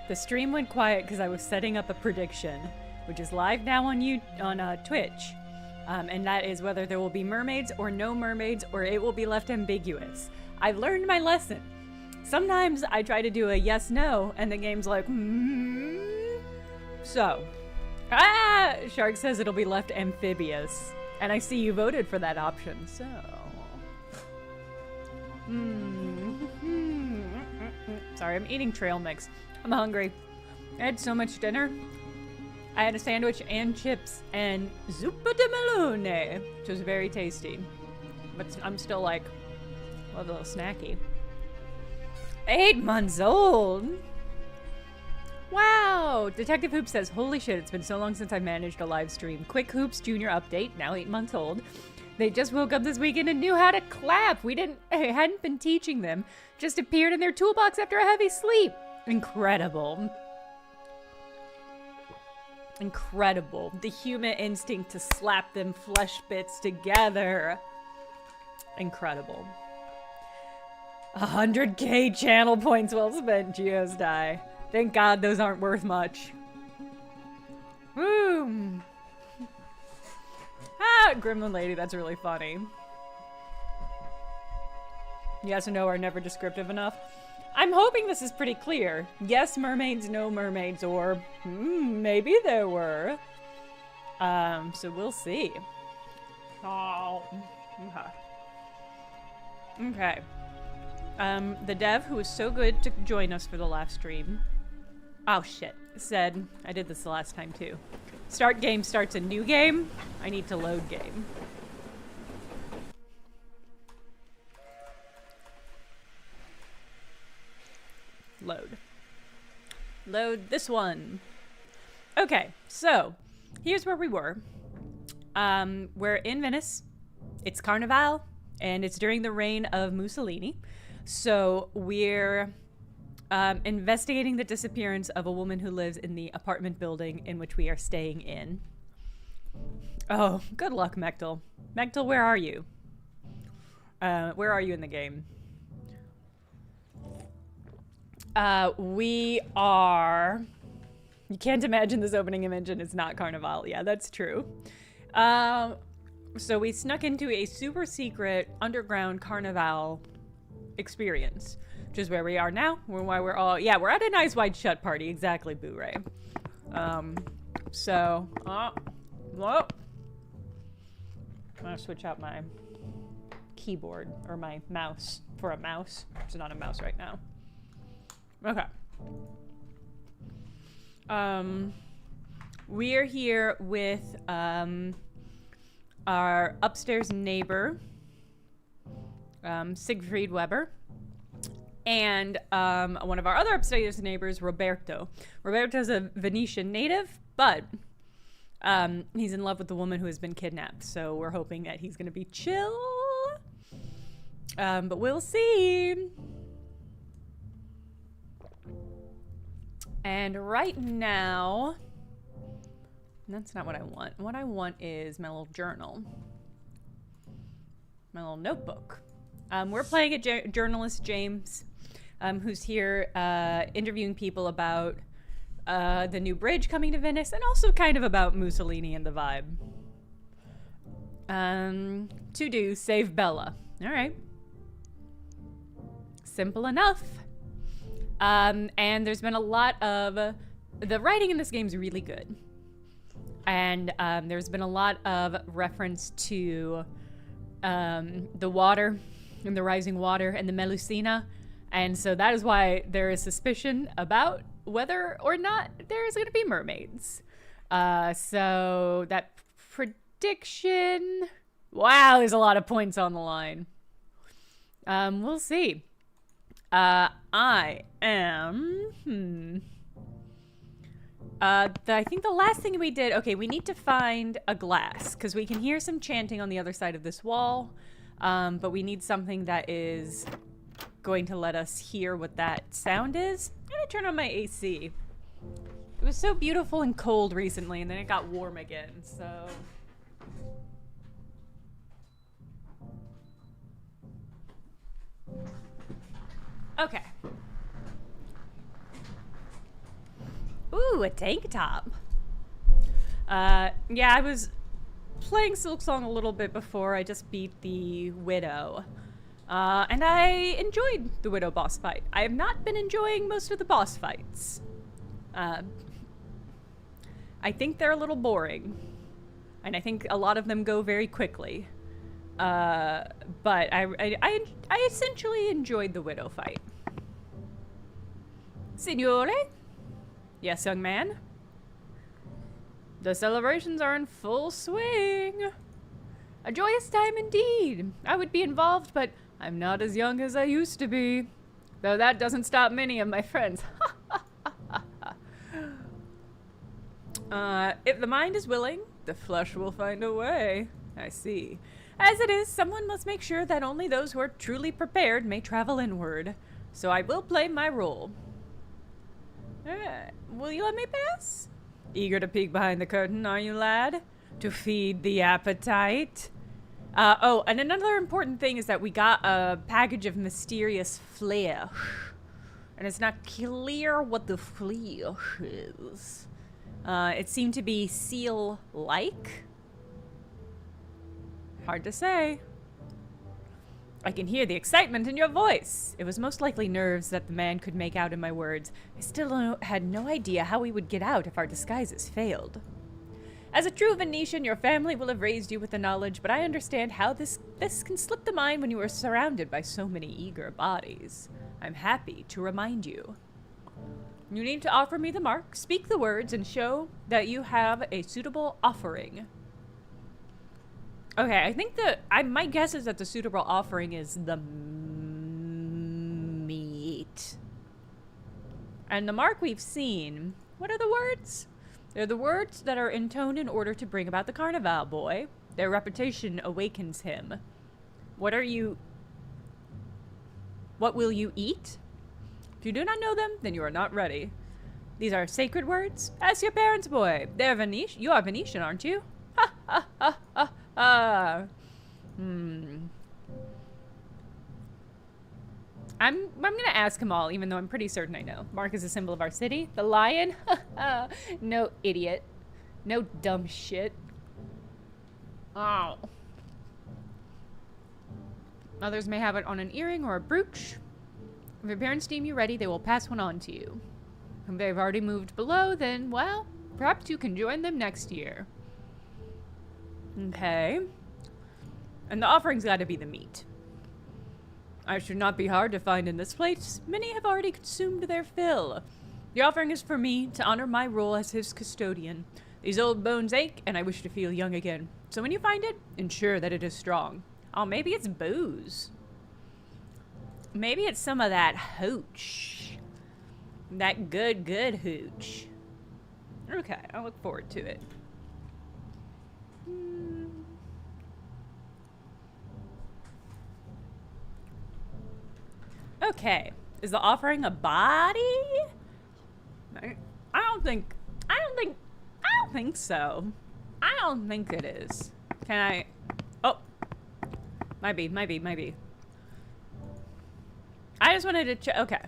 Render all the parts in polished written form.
The stream went quiet because I was setting up a prediction, which is live now on Twitch. And that is whether there will be mermaids or no mermaids, or it will be left ambiguous. I've learned my lesson. Sometimes I try to do a yes-no, and the game's like, So, Shark says it'll be left amphibious. And I see you voted for that option, so... Sorry, I'm eating trail mix. I'm hungry. I had so much dinner. I had a sandwich and chips and zuppa de melone, which was very tasty. But I'm still like, a little snacky. 8 months old? Wow! Detective Hoops says, holy shit, it's been so long since I managed a live stream. Quick Hoops Junior update, now 8 months old. They just woke up this weekend and knew how to clap. Hadn't been teaching them. Just appeared in their toolbox after a heavy sleep. Incredible. Incredible. The human instinct to slap them flesh bits together. Incredible. 100k channel points well spent, Geosty. Thank God those aren't worth much. Woo! Ah, Gremlin Lady, that's really funny. Yes and no are never descriptive enough. I'm hoping this is pretty clear. Yes, mermaids, no mermaids, or maybe there were. So we'll see. Oh, okay. The dev who was so good to join us for the last stream. Oh shit, said, I did this the last time too. Start game starts a new game. I need to load game. Load. Load this one. Okay, so here's where we were. We're in Venice. It's Carnival, and it's during the reign of Mussolini. So we're investigating the disappearance of a woman who lives in the apartment building in which we are staying in. Oh, good luck, Mechtel. Mechtel, where are you? Where are you in the game? We are... You can't imagine this opening image and it's not Carnival. Yeah, that's true. So we snuck into a super secret underground Carnival experience, which is where we are now. Why we're all... Yeah, we're at an Eyes Wide Shut party. Exactly, Boo Ray. So... whoa. I'm gonna switch out my keyboard, or my mouse, for a mouse. It's not a mouse right now. Okay. We are here with our upstairs neighbor, Siegfried Weber, and one of our other upstairs neighbors, Roberto. Roberto's a Venetian native, but he's in love with the woman who has been kidnapped, so we're hoping that he's gonna be chill. But we'll see. And right now, that's not what I want. What I want is my little journal. My little notebook. We're playing a journalist, James, who's here interviewing people about the new bridge coming to Venice, and also kind of about Mussolini and the vibe. To do, save Bella. All right. Simple enough. And there's been a lot of... The writing in this game is really good. And there's been a lot of reference to the water and the rising water and the Melusina. And so that is why there is suspicion about whether or not there is going to be mermaids. So that prediction... Wow, there's a lot of points on the line. We'll see. I am... I think the last thing we did... Okay, we need to find a glass, because we can hear some chanting on the other side of this wall. But we need something that is going to let us hear what that sound is. I'm gonna turn on my AC. It was so beautiful and cold recently, and then it got warm again, so... Okay. Ooh, a tank top. Yeah, I was playing Silksong a little bit before. I just beat the Widow. And I enjoyed the Widow boss fight. I have not been enjoying most of the boss fights. I think they're a little boring. And I think a lot of them go very quickly. But I essentially enjoyed the Widow fight. Signore? Yes, young man? The celebrations are in full swing. A joyous time indeed. I would be involved, but I'm not as young as I used to be. Though that doesn't stop many of my friends. If the mind is willing, the flesh will find a way. I see. As it is, someone must make sure that only those who are truly prepared may travel inward. So I will play my role. Will you let me pass? Eager to peek behind the curtain, are you, lad? To feed the appetite? Oh, and another important thing is that we got a package of mysterious flesh. And it's not clear what the flesh is. It seemed to be seal-like. Hard to say. I can hear the excitement in your voice. It was most likely nerves that the man could make out in my words. I still had no idea how we would get out if our disguises failed. As a true Venetian, your family will have raised you with the knowledge, but I understand how this can slip the mind when you are surrounded by so many eager bodies. I'm happy to remind you. You need to offer me the mark, speak the words, and show that you have a suitable offering. Okay, I think my guess is that the suitable offering is the meat. And the mark we've seen, what are the words? They're the words that are intoned in order to bring about the Carnival, boy. Their reputation awakens him. What will you eat? If you do not know them, then you are not ready. These are sacred words. Ask your parents, boy. They're Venetian. You are Venetian, aren't you? Ha ha ha ha ha. I'm gonna ask them all, even though I'm pretty certain I know. Mark is a symbol of our city. The lion? No, idiot. No dumb shit. Oh. Others may have it on an earring or a brooch. If your parents deem you ready, they will pass one on to you. If they've already moved below, then, well, perhaps you can join them next year. Okay. And the offering's gotta be the meat. I should not be hard to find in this place. Many have already consumed their fill. The offering is for me to honor my role as his custodian. These old bones ache, and I wish to feel young again. So when you find it, ensure that it is strong. Oh, maybe it's booze. Maybe it's some of that hooch. That good hooch. Okay, I look forward to it. Okay, is the offering a body? I don't think so. I don't think it is. Can I? Oh, might be. I just wanted to check. Okay.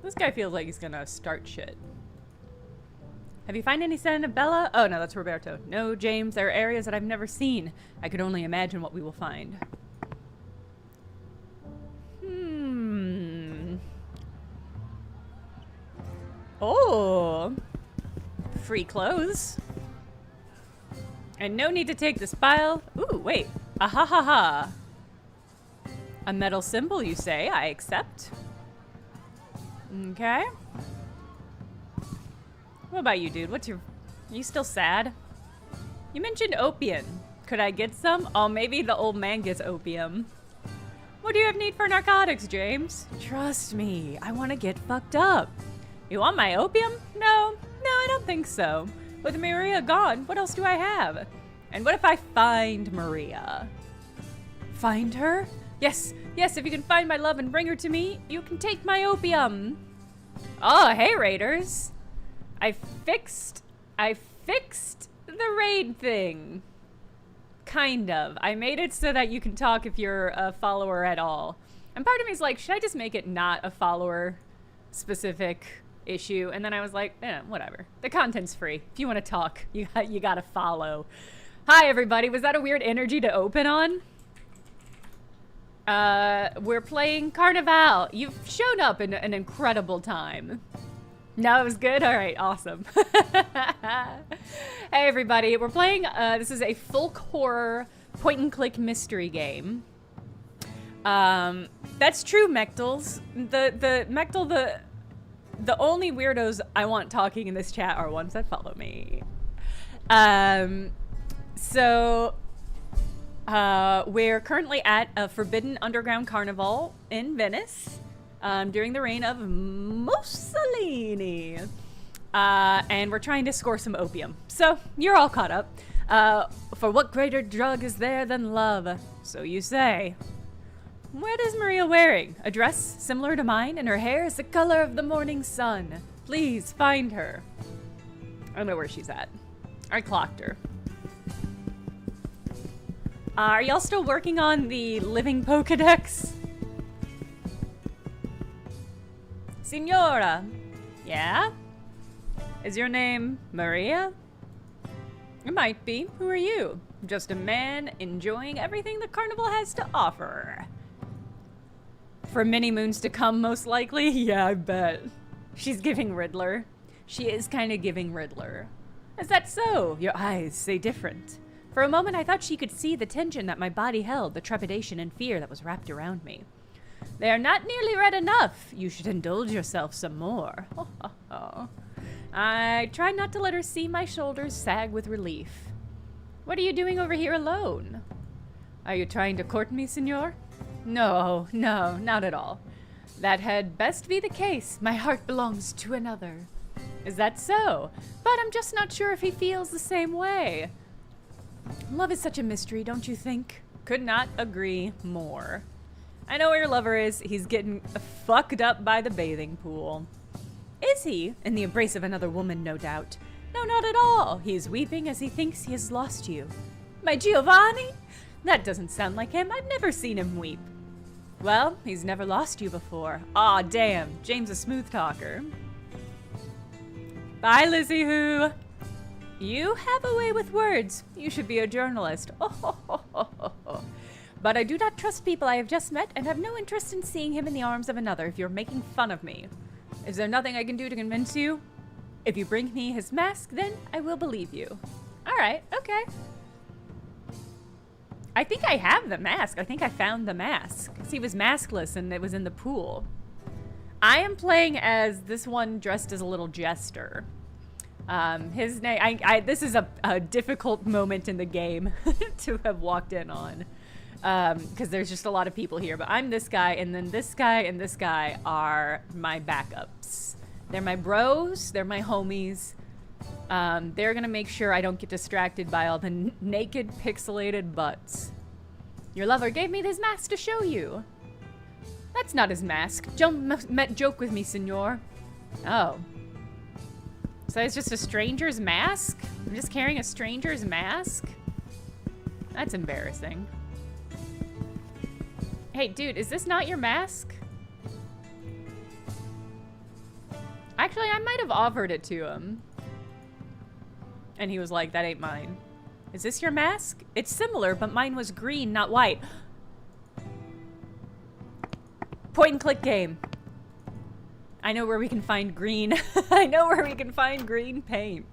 This guy feels like he's gonna start shit. Have you found any sign of Bella? Oh, no, that's Roberto. No, James, there are areas that I've never seen. I could only imagine what we will find. Oh. Free clothes. And no need to take this pile. Ooh, wait. Ha. A metal symbol, you say? I accept. Okay. What about you, dude? Are you still sad? You mentioned opium. Could I get some? Oh, maybe the old man gets opium. What do you have need for narcotics, James? Trust me, I want to get fucked up. You want my opium? No, I don't think so. With Maria gone, what else do I have? And what if I find Maria? Find her? Yes, if you can find my love and bring her to me, you can take my opium. Oh, hey, raiders. I fixed the raid thing. Kind of. I made it so that you can talk if you're a follower at all. And part of me is like, should I just make it not a follower-specific issue? And then I was like, whatever. The content's free. If you want to talk, you gotta follow. Hi, everybody. Was that a weird energy to open on? We're playing Carnival. You've shown up in an incredible time. No, it was good? All right, awesome. Hey, everybody. We're playing, this is a folk horror point-and-click mystery game. That's true, Mectals. The only weirdos I want talking in this chat are ones that follow me. We're currently at a forbidden underground carnival in Venice during the reign of Mussolini. And we're trying to score some opium. So, you're all caught up. For what greater drug is there than love? So you say. What is Maria wearing? A dress similar to mine, and her hair is the color of the morning sun. Please find her. I don't know where she's at. I clocked her. Are y'all still working on the living Pokedex? Signora. Yeah? Is your name Maria? It might be. Who are you? Just a man enjoying everything the carnival has to offer. For many moons to come, most likely? Yeah, I bet. She's giving Riddler. She is kind of giving Riddler. Is that so? Your eyes say different. For a moment, I thought she could see the tension that my body held, the trepidation and fear that was wrapped around me. They are not nearly red enough. You should indulge yourself some more. I tried not to let her see my shoulders sag with relief. What are you doing over here alone? Are you trying to court me, senor? No, not at all. That had best be the case. My heart belongs to another. Is that so? But I'm just not sure if he feels the same way. Love is such a mystery, don't you think? Could not agree more. I know where your lover is. He's getting fucked up by the bathing pool. Is he? In the embrace of another woman, no doubt. No, not at all. He is weeping as he thinks he has lost you. My Giovanni? That doesn't sound like him. I've never seen him weep. Well, he's never lost you before. Aw, damn. James a smooth talker. Bye, Lizzie Who. You have a way with words. You should be a journalist. But I do not trust people I have just met and have no interest in seeing him in the arms of another if you're making fun of me. Is there nothing I can do to convince you? If you bring me his mask, then I will believe you. All right, okay. I think I have the mask. I think I found the mask. 'Cause he was maskless and it was in the pool. I am playing as this one dressed as a little jester. His name, this is a difficult moment in the game to have walked in on. Because there's just a lot of people here. But I'm this guy, and then this guy and this guy are my backups. They're my bros. They're my homies. They're gonna make sure I don't get distracted by all the naked, pixelated butts. Your lover gave me this mask to show you. That's not his mask. Don't joke with me, senor. Oh. So it's just a stranger's mask? I'm just carrying a stranger's mask? That's embarrassing. Hey, dude, is this not your mask? Actually, I might have offered it to him. And he was like, that ain't mine. Is this your mask? It's similar, but mine was green, not white. Point and click game. I know where we can find green. I know where we can find green paint.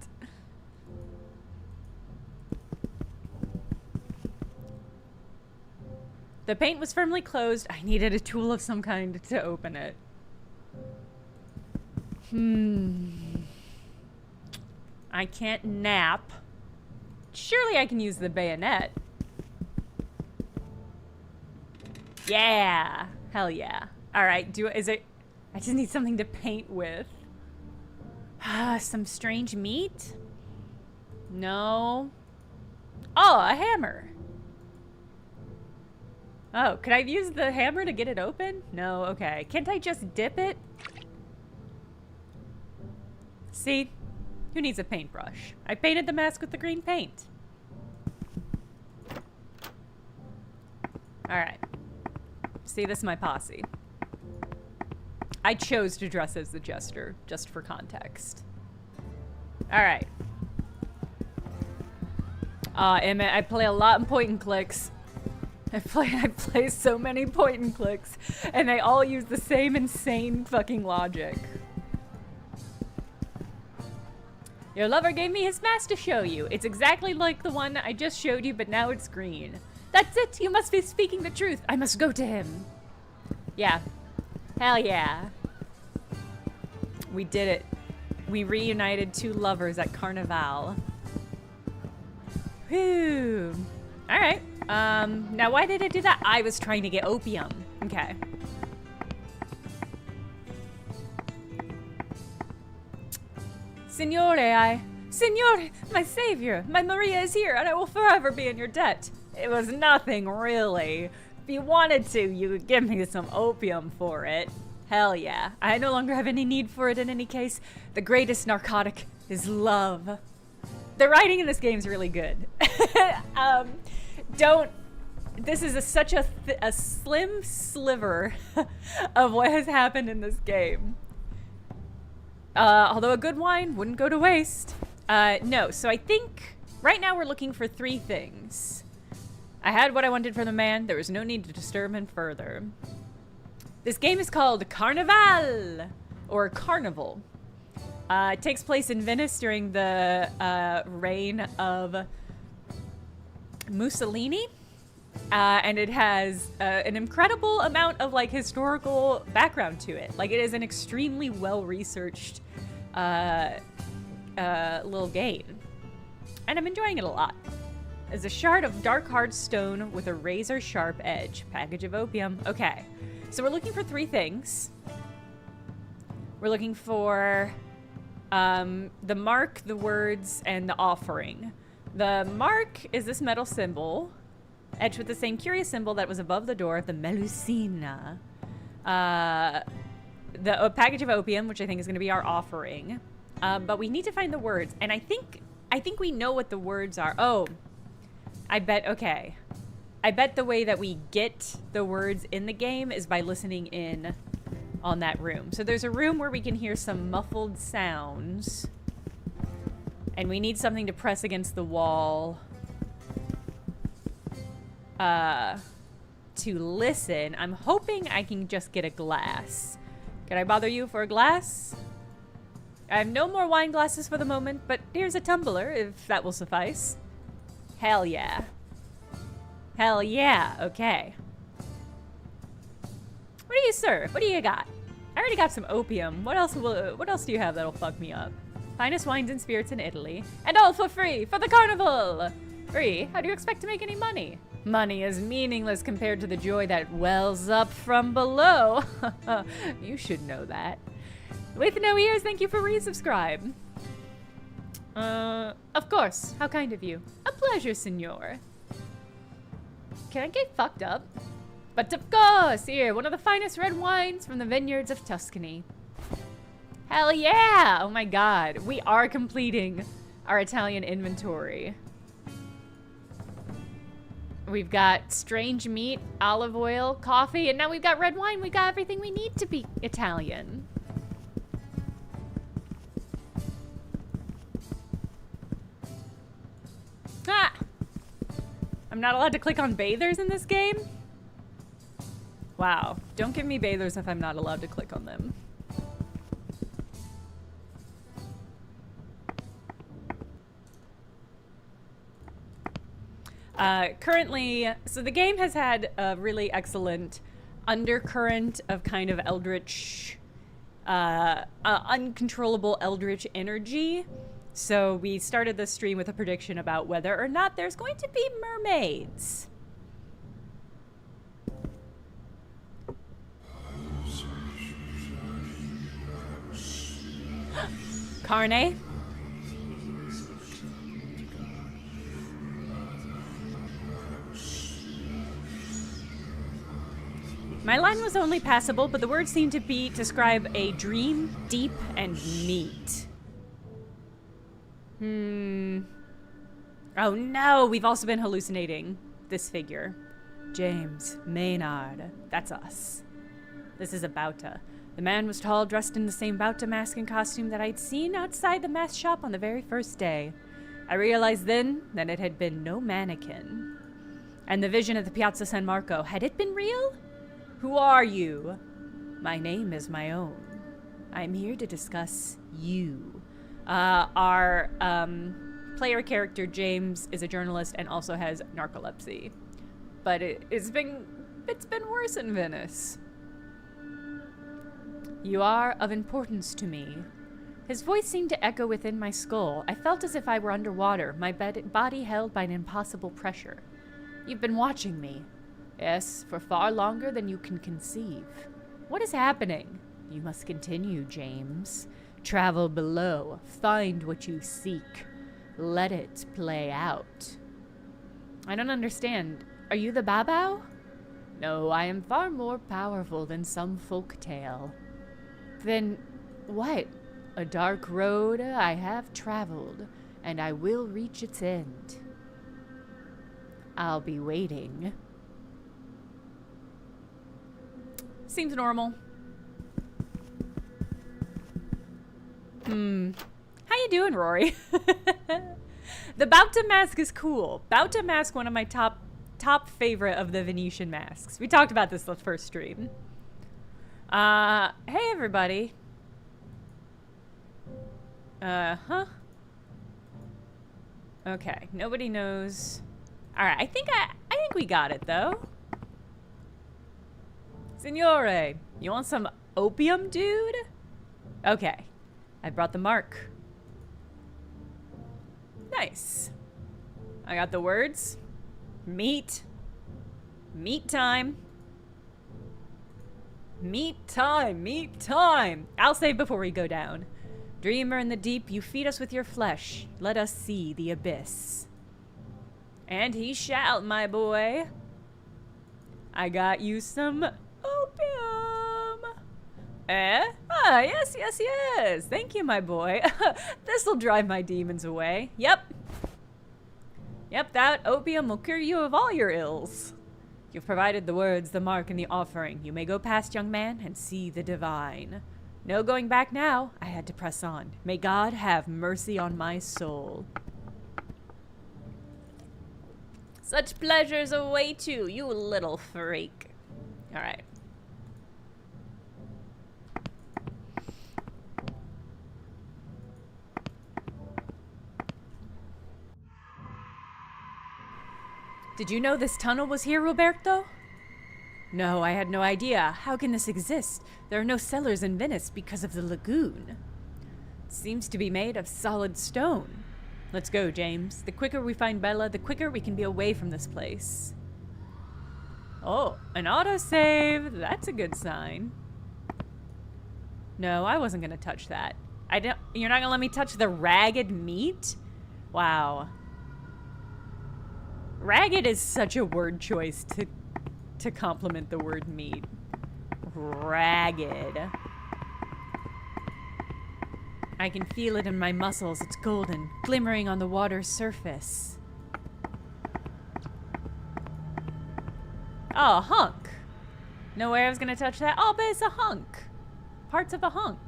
The paint was firmly closed. I needed a tool of some kind to open it. I can't nap. Surely I can use the bayonet. Yeah. Hell yeah. All right. I just need something to paint with. Some strange meat? No. Oh, a hammer. Oh, could I use the hammer to get it open? No, okay. Can't I just dip it? See? Who needs a paintbrush? I painted the mask with the green paint. Alright. See, this is my posse. I chose to dress as the jester, just for context. Alright. I play a lot in point and clicks. I play so many point and clicks, and they all use the same insane fucking logic. Your lover gave me his mask to show you. It's exactly like the one I just showed you, but now it's green. That's it! You must be speaking the truth! I must go to him! Yeah. Hell yeah. We did it. We reunited two lovers at Carnival. Whew. Alright. Now why did I do that? I was trying to get opium. Okay. Signore, my savior, my Maria is here, and I will forever be in your debt. It was nothing, really. If you wanted to, you could give me some opium for it. Hell yeah. I no longer have any need for it in any case. The greatest narcotic is love. The writing in this game is really good. This is such a slim sliver of what has happened in this game. Although a good wine wouldn't go to waste. No, so I think right now we're looking for 3 things. I had what I wanted for the man. There was no need to disturb him further. This game is called Carnival, or Carnival. It takes place in Venice during the reign of Mussolini. And it has an incredible amount of like historical background to it. Like it is an extremely well-researched little game. And I'm enjoying it a lot. It's a shard of dark hard stone with a razor sharp edge. Package of opium. Okay. So we're looking for 3 things. We're looking for the mark, the words, and the offering. The mark is this metal symbol, etched with the same curious symbol that was above the door of the Melusina. The package of opium, which I think is going to be our offering. But we need to find the words, and I think we know what the words are. Oh, I bet, okay. I bet the way that we get the words in the game is by listening in on that room. So there's a room where we can hear some muffled sounds. And we need something to press against the wall to listen. I'm hoping I can just get a glass. Can I bother you for a glass? I have no more wine glasses for the moment, but here's a tumbler, if that will suffice. Hell yeah. Hell yeah, okay. What do you serve? What do you got? I already got some opium. What else do you have that'll fuck me up? Finest wines and spirits in Italy. And all for free, for the carnival! Free? How do you expect to make any money? Money is meaningless compared to the joy that wells up from below. You should know that. With no ears, thank you for resubscribe. Of course. How kind of you. A pleasure, senor. Can I get fucked up? But of course, here, one of the finest red wines from the vineyards of Tuscany. Hell yeah! Oh my god. We are completing our Italian inventory. We've got strange meat, olive oil, coffee, and now we've got red wine. We got everything we need to be Italian. Ah! I'm not allowed to click on bathers in this game? Wow. Don't give me bathers if I'm not allowed to click on them. Currently, so the game has had a really excellent undercurrent of kind of eldritch, uncontrollable eldritch energy. So we started the stream with a prediction about whether or not there's going to be mermaids. Carne? My line was only passable, but the words seemed to describe a dream, deep, and neat. Oh no, we've also been hallucinating this figure. James, Maynard. That's us. This is a Bauta. The man was tall, dressed in the same Bauta mask and costume that I'd seen outside the mask shop on the very first day. I realized then that it had been no mannequin. And the vision at the Piazza San Marco, had it been real? Who are you? My name is my own. I'm here to discuss you. Our player character, James, is a journalist and also has narcolepsy. But it's been worse in Venice. You are of importance to me. His voice seemed to echo within my skull. I felt as if I were underwater, my body held by an impossible pressure. You've been watching me. Yes, for far longer than you can conceive. What is happening? You must continue, James. Travel below. Find what you seek. Let it play out. I don't understand. Are you the Babau? No, I am far more powerful than some folk tale. Then what? A dark road I have traveled, and I will reach its end. I'll be waiting. Seems normal. How you doing, Rory? The Bauta mask is cool. Bauta mask, one of my top favorite of the Venetian masks. We talked about this the first stream. Hey everybody. Okay, nobody knows. Alright, I think we got it though. Signore, you want some opium, dude? Okay. I brought the mark. Nice. I got the words. Meet. Meet time. Meet time. Meet time. I'll save before we go down. Dreamer in the deep, you feed us with your flesh. Let us see the abyss. And he shall, my boy. I got you some opium. Ah, yes, yes, yes. Thank you, my boy. This'll drive my demons away. Yep. Yep, that opium will cure you of all your ills. You've provided the words, the mark, and the offering. You may go past, young man, and see the divine. No going back now. I had to press on. May God have mercy on my soul. Such pleasures await you, you little freak. All right. Did you know this tunnel was here, Roberto? No, I had no idea. How can this exist? There are no cellars in Venice because of the lagoon. It seems to be made of solid stone. Let's go, James. The quicker we find Bella, the quicker we can be away from this place. Oh, an autosave. That's a good sign. No, I wasn't gonna touch that. You're not gonna let me touch the ragged meat? Wow. Ragged is such a word choice to complement the word meat. Ragged. I can feel it in my muscles. It's golden, glimmering on the water's surface. Oh, a hunk. No way I was gonna touch that. Oh, but it's a hunk. Parts of a hunk.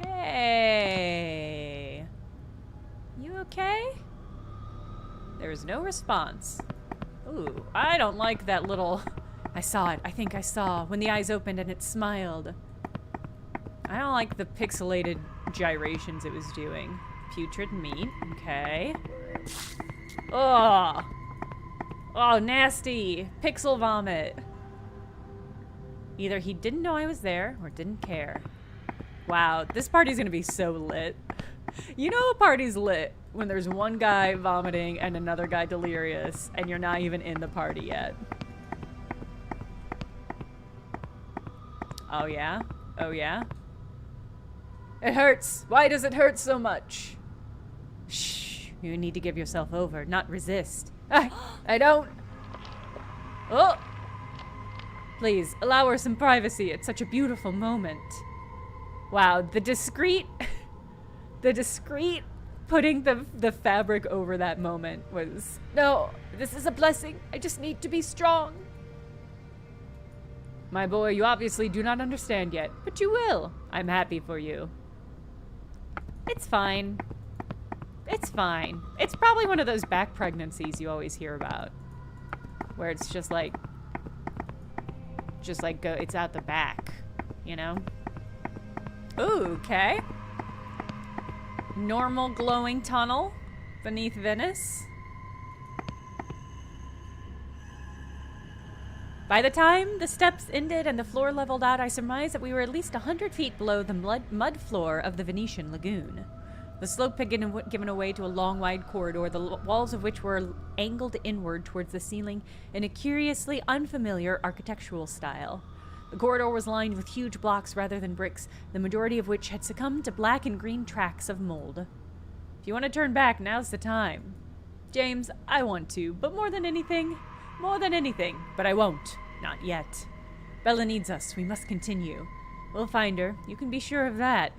Hey. You okay? There is no response. Ooh, I don't like that little... I saw it. I think I saw when the eyes opened and it smiled. I don't like the pixelated gyrations it was doing. Putrid meat. Okay. Oh. Oh, nasty. Pixel vomit. Either he didn't know I was there or didn't care. Wow, this party's gonna be so lit. You know a party's lit when there's one guy vomiting and another guy delirious and you're not even in the party yet. Oh yeah? Oh yeah? It hurts! Why does it hurt so much? Shh. You need to give yourself over, not resist. I don't... Oh! Please, allow her some privacy. It's such a beautiful moment. Wow, the discreet putting the fabric over that moment was, no, this is a blessing. I just need to be strong. My boy, you obviously do not understand yet, but you will. I'm happy for you. It's fine. It's fine. It's probably one of those back pregnancies you always hear about. Where it's just like go, it's out the back, you know? Ooh, okay. Normal glowing tunnel beneath Venice. By the time the steps ended and the floor leveled out, I surmised that we were at least 100 feet below the mud floor of the Venetian lagoon. The slope had given away to a long, wide corridor, the walls of which were angled inward towards the ceiling in a curiously unfamiliar architectural style. The corridor was lined with huge blocks rather than bricks, the majority of which had succumbed to black and green tracks of mold. If you want to turn back, now's the time. James, I want to, but more than anything, but I won't. Not yet. Bella needs us. We must continue. We'll find her. You can be sure of that.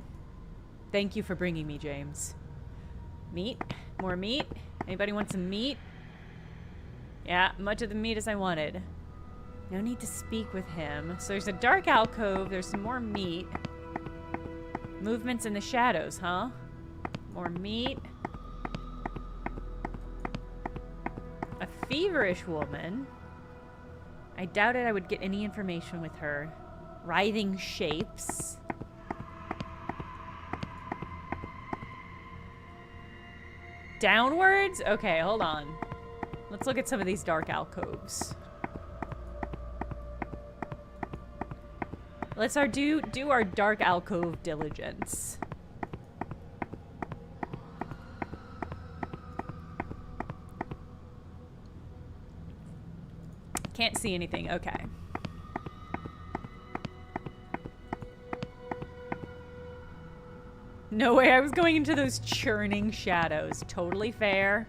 Thank you for bringing me, James. Meat? More meat? Anybody want some meat? Yeah, much of the meat as I wanted. No need to speak with him. So there's a dark alcove. There's some more meat. Movements in the shadows, huh? More meat. A feverish woman. I doubted I would get any information with her. Writhing shapes. Downwards? Okay, hold on. Let's look at some of these dark alcoves. Let's do our dark alcove diligence. Can't see anything. Okay. No way, I was going into those churning shadows. Totally fair.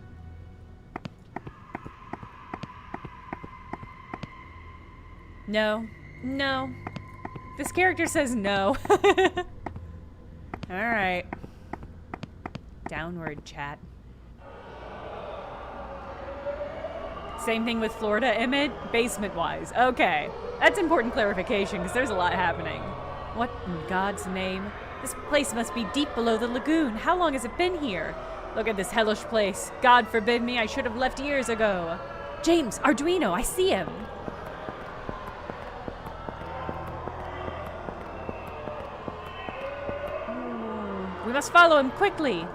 No. No. This character says no. Alright. Downward, chat. Same thing with Florida, Emmett? Basement-wise. Okay. That's important clarification, because there's a lot happening. What in God's name? This place must be deep below the lagoon. How long has it been here? Look at this hellish place. God forbid me, I should have left years ago. James, Arduino, I see him. Ooh, we must follow him quickly.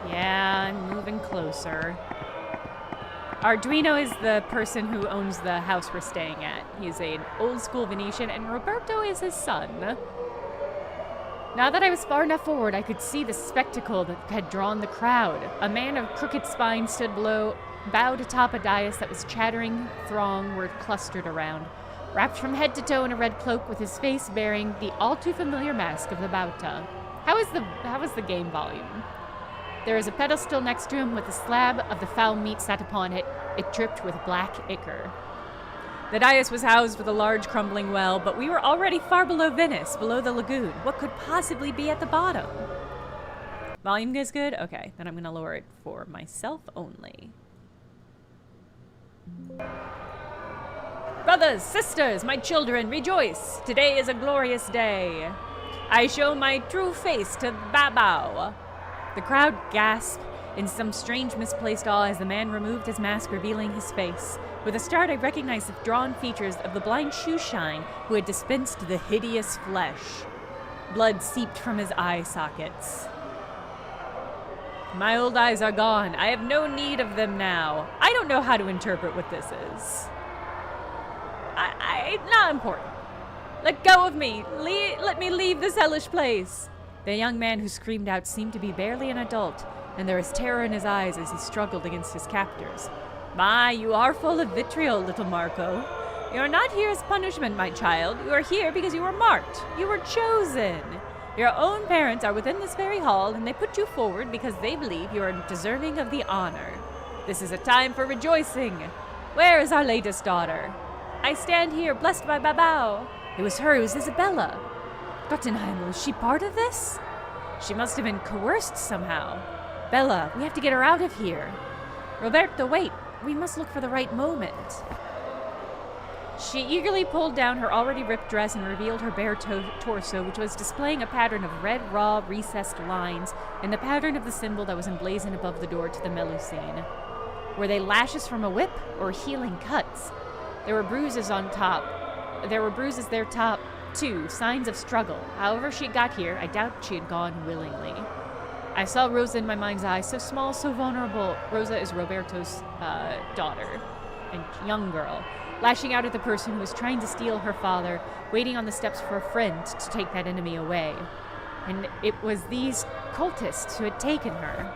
Yeah, I'm moving closer. Arduino is the person who owns the house we're staying at. He's an old-school Venetian, and Roberto is his son. Now that I was far enough forward, I could see the spectacle that had drawn the crowd. A man of crooked spine stood below, bowed atop a dais that was chattering throng were clustered around, wrapped from head to toe in a red cloak with his face bearing the all-too-familiar mask of the Bauta. How is the game volume? There is a pedestal next to him with a slab of the foul meat set upon it. It dripped with black ichor. The dais was housed with a large crumbling well, but we were already far below Venice, below the lagoon. What could possibly be at the bottom? Volume is good? Okay, then I'm going to lower it for myself only. Brothers, sisters, my children, rejoice! Today is a glorious day. I show my true face to Babau. The crowd gasped in some strange misplaced awe as the man removed his mask, revealing his face. With a start, I recognized the drawn features of the blind shoeshine who had dispensed the hideous flesh. Blood seeped from his eye sockets. My old eyes are gone. I have no need of them now. I don't know how to interpret what this is. Not important. Let go of me. Let me leave this hellish place. The young man who screamed out seemed to be barely an adult, and there was terror in his eyes as he struggled against his captors. My, you are full of vitriol, little Marco. You are not here as punishment, my child. You are here because you were marked. You were chosen. Your own parents are within this very hall, and they put you forward because they believe you are deserving of the honor. This is a time for rejoicing. Where is our latest daughter? I stand here, blessed by Babau. It was her, it was Isabella. Gottenheim, was she part of this? She must have been coerced somehow. Bella, we have to get her out of here. Roberto, wait. We must look for the right moment. She eagerly pulled down her already ripped dress and revealed her bare torso, which was displaying a pattern of red, raw, recessed lines in the pattern of the symbol that was emblazoned above the door to the Melusine. Were they lashes from a whip or healing cuts? There were bruises on top. There were bruises there top, too, signs of struggle. However she got here, I doubt she had gone willingly. I saw Rosa in my mind's eye, so small, so vulnerable. Rosa is Roberto's daughter, a young girl, lashing out at the person who was trying to steal her father, waiting on the steps for a friend to take that enemy away. And it was these cultists who had taken her.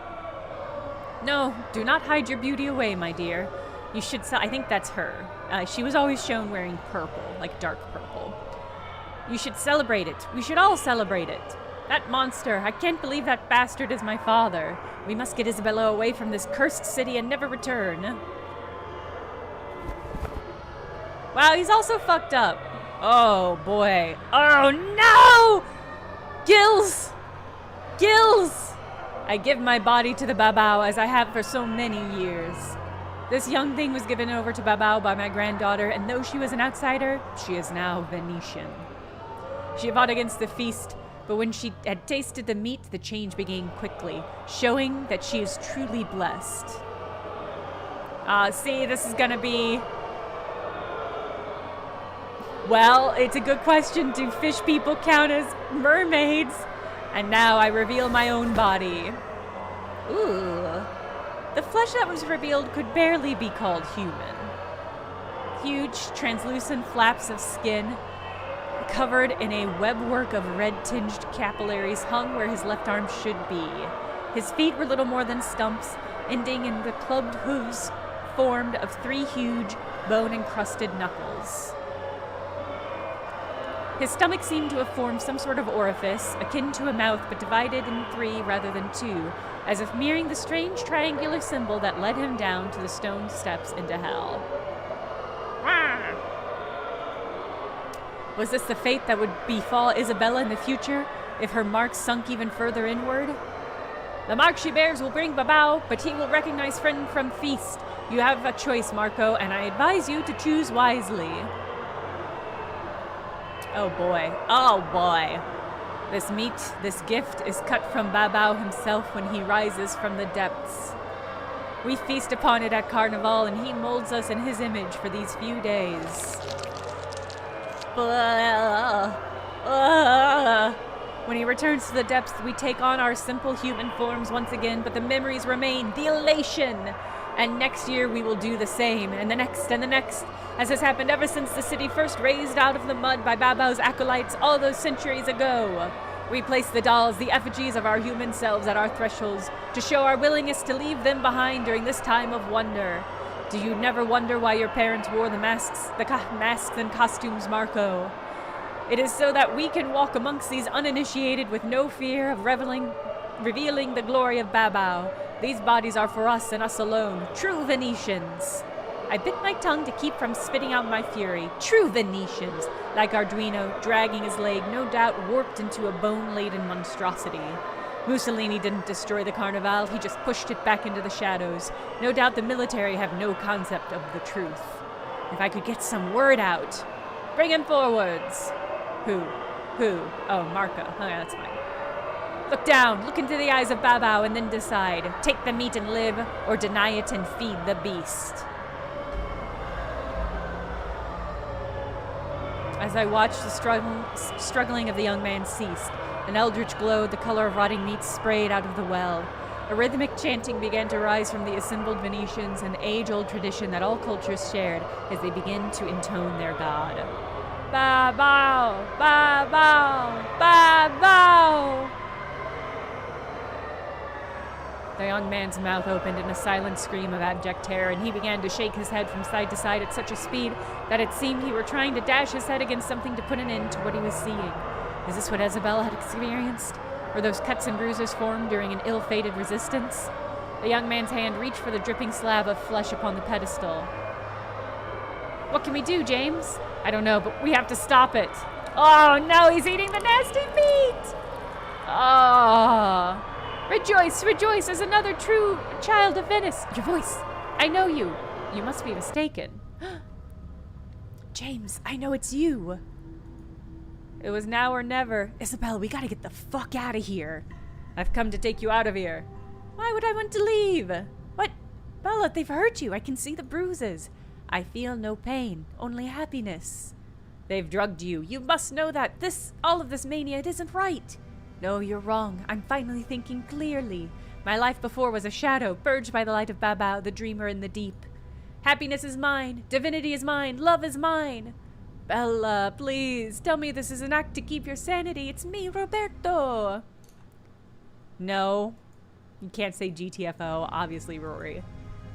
No, do not hide your beauty away, my dear. You should I think that's her. She was always shown wearing purple, like dark purple. You should celebrate it. We should all celebrate it. That monster, I can't believe that bastard is my father. We must get Isabella away from this cursed city and never return. Wow, he's also fucked up. Oh, boy. Oh, no! Gills! Gills! I give my body to the Babau as I have for so many years. This young thing was given over to Babau by my granddaughter, and though she was an outsider, she is now Venetian. She fought against the feast, but when she had tasted the meat, the change began quickly, showing that she is truly blessed. See, this is gonna be... Well, it's a good question. Do fish people count as mermaids? And now I reveal my own body. Ooh. The flesh that was revealed could barely be called human. Huge, translucent flaps of skin, covered in a webwork of red-tinged capillaries, hung where his left arm should be. His feet were little more than stumps, ending in the clubbed hooves formed of 3 huge, bone-encrusted knuckles. His stomach seemed to have formed some sort of orifice, akin to a mouth but divided in 3 rather than 2, as if mirroring the strange triangular symbol that led him down to the stone steps into hell. Was this the fate that would befall Isabella in the future, if her marks sunk even further inward? The mark she bears will bring Babau, but he will recognize friend from feast. You have a choice, Marco, and I advise you to choose wisely. Oh boy. Oh boy. This meat, this gift, is cut from Babau himself when he rises from the depths. We feast upon it at Carnival, and he molds us in his image for these few days. When he returns to the depths, we take on our simple human forms once again, but the memories remain, the elation! And next year we will do the same, and the next, as has happened ever since the city first raised out of the mud by Babau's acolytes all those centuries ago. We place the dolls, the effigies of our human selves at our thresholds, to show our willingness to leave them behind during this time of wonder. Do you never wonder why your parents wore the masks and costumes, Marco? It is so that we can walk amongst these uninitiated with no fear of revealing the glory of Babau. These bodies are for us and us alone, true Venetians. I bit my tongue to keep from spitting out my fury. True Venetians, like Arduino, dragging his leg, no doubt warped into a bone-laden monstrosity. Mussolini didn't destroy the Carnival, he just pushed it back into the shadows. No doubt the military have no concept of the truth. If I could get some word out. Bring him forwards. Who? Oh, Marco. Okay, that's fine. Look down, look into the eyes of Babau, and then decide. Take the meat and live, or deny it and feed the beast. As I watched, the struggling of the young man ceased. An eldritch glow, the color of rotting meat, sprayed out of the well. A rhythmic chanting began to rise from the assembled Venetians, an age-old tradition that all cultures shared as they began to intone their god. Babau! Babau! Babau! The young man's mouth opened in a silent scream of abject terror, and he began to shake his head from side to side at such a speed that it seemed he were trying to dash his head against something to put an end to what he was seeing. Is this what Isabella had experienced? Were those cuts and bruises formed during an ill-fated resistance? The young man's hand reached for the dripping slab of flesh upon the pedestal. What can we do, James? I don't know, but we have to stop it. Oh, no, he's eating the nasty meat! Oh. Rejoice, rejoice, as another true child of Venice. Your voice. I know you. You must be mistaken. James, I know it's you. It was now or never. Isabel, we gotta get the fuck out of here. I've come to take you out of here. Why would I want to leave? What? Bella, they've hurt you. I can see the bruises. I feel no pain, only happiness. They've drugged you. You must know that. All of this mania, it isn't right. No, you're wrong. I'm finally thinking clearly. My life before was a shadow, purged by the light of Babau, the dreamer in the deep. Happiness is mine. Divinity is mine. Love is mine. Bella, please, tell me this is an act to keep your sanity. It's me, Roberto. No. You can't say GTFO, obviously, Rory.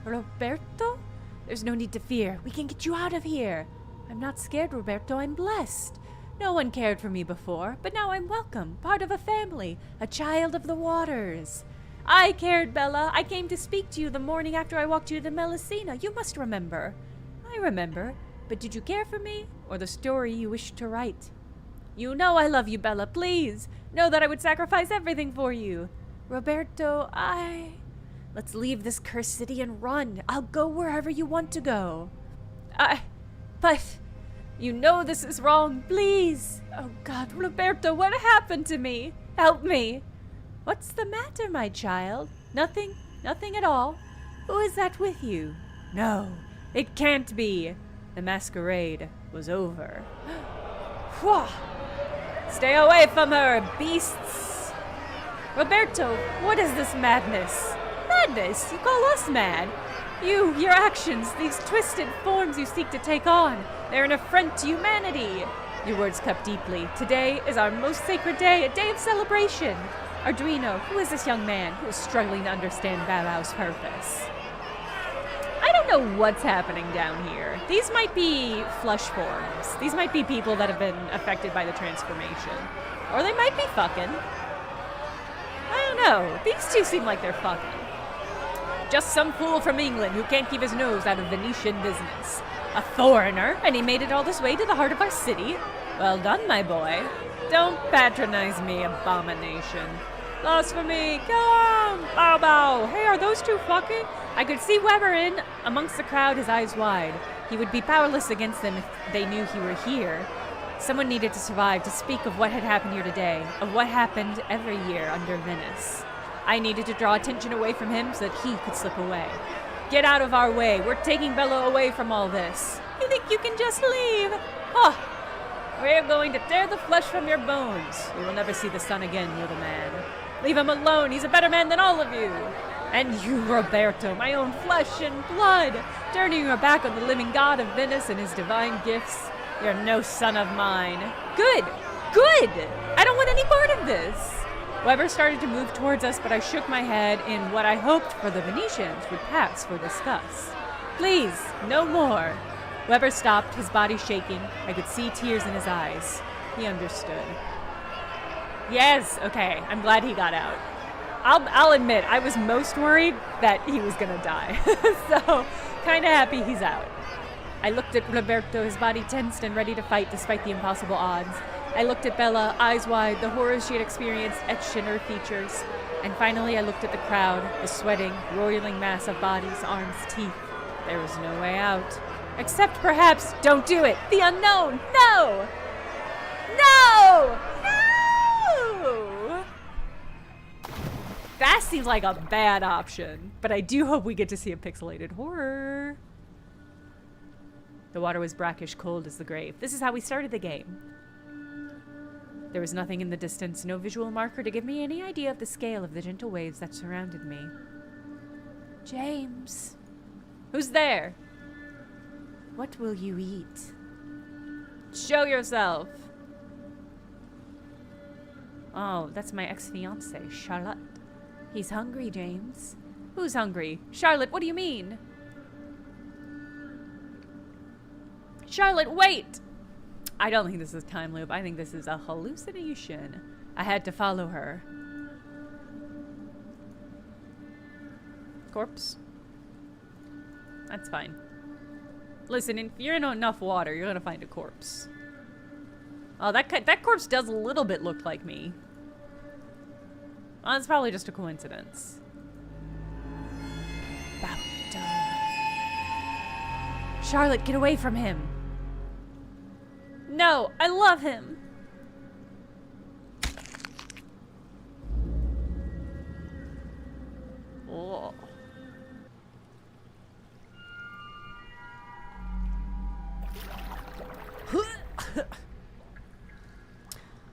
Roberto? There's no need to fear. We can get you out of here. I'm not scared, Roberto. I'm blessed. No one cared for me before, but now I'm welcome, part of a family, a child of the waters. I cared, Bella. I came to speak to you the morning after I walked you to Melusina. You must remember. I remember. But did you care for me, or the story you wished to write? You know I love you, Bella. Please, know that I would sacrifice everything for you. Roberto, Let's leave this cursed city and run. I'll go wherever you want to go. But... You know this is wrong, please. Oh God, Roberto, what happened to me? Help me. What's the matter, my child? Nothing? Nothing at all? Who is that with you? No, it can't be. The masquerade was over. Stay away from her, beasts. Roberto, what is this madness? Madness? You call us mad? Your actions, these twisted forms you seek to take on, they're an affront to humanity. Your words cut deeply. Today is our most sacred day, a day of celebration. Arduino, who is this young man who is struggling to understand Babau's purpose? I don't know what's happening down here. These might be flesh forms. These might be people that have been affected by the transformation. Or they might be fucking. I don't know. These two seem like they're fucking. Just some fool from England who can't keep his nose out of Venetian business. A foreigner, and he made it all this way to the heart of our city? Well done, my boy. Don't patronize me, abomination. Blasphemy, kill him! Babau! Hey, are those two fucking? I could see Weber in amongst the crowd, his eyes wide. He would be powerless against them if they knew he were here. Someone needed to survive to speak of what had happened here today, of what happened every year under Venice. I needed to draw attention away from him so that he could slip away. Get out of our way. We're taking Bella away from all this. You think you can just leave? Oh, we're going to tear the flesh from your bones. You will never see the sun again, little man. Leave him alone. He's a better man than all of you. And you, Roberto, my own flesh and blood, turning your back on the living God of Venice and his divine gifts. You're no son of mine. Good. Good. I don't want any part of this. Weber started to move towards us, but I shook my head in what I hoped for the Venetians would pass for disgust. Please, no more. Weber stopped, his body shaking. I could see tears in his eyes. He understood. Yes, okay, I'm glad he got out. I'll admit, I was most worried that he was gonna die. So, kinda happy he's out. I looked at Roberto, his body tensed and ready to fight despite the impossible odds. I looked at Bella, eyes wide, the horrors she had experienced etched in her features. And finally I looked at the crowd, the sweating, roiling mass of bodies, arms, teeth. There was no way out. Except perhaps, don't do it! The unknown! No! No! No! That seems like a bad option. But I do hope we get to see a pixelated horror. The water was brackish, cold as the grave. This is how we started the game. There was nothing in the distance, no visual marker to give me any idea of the scale of the gentle waves that surrounded me. James. Who's there? What will you eat? Show yourself. Oh, that's my ex-fiancé, Charlotte. He's hungry, James. Who's hungry? Charlotte, what do you mean? Charlotte, wait! I don't think this is a time loop. I think this is a hallucination. I had to follow her. Corpse? That's fine. Listen, if you're in enough water, you're gonna find a corpse. Oh, that corpse does a little bit look like me. Oh, it's probably just a coincidence. Charlotte, get away from him. No, I love him. Oh.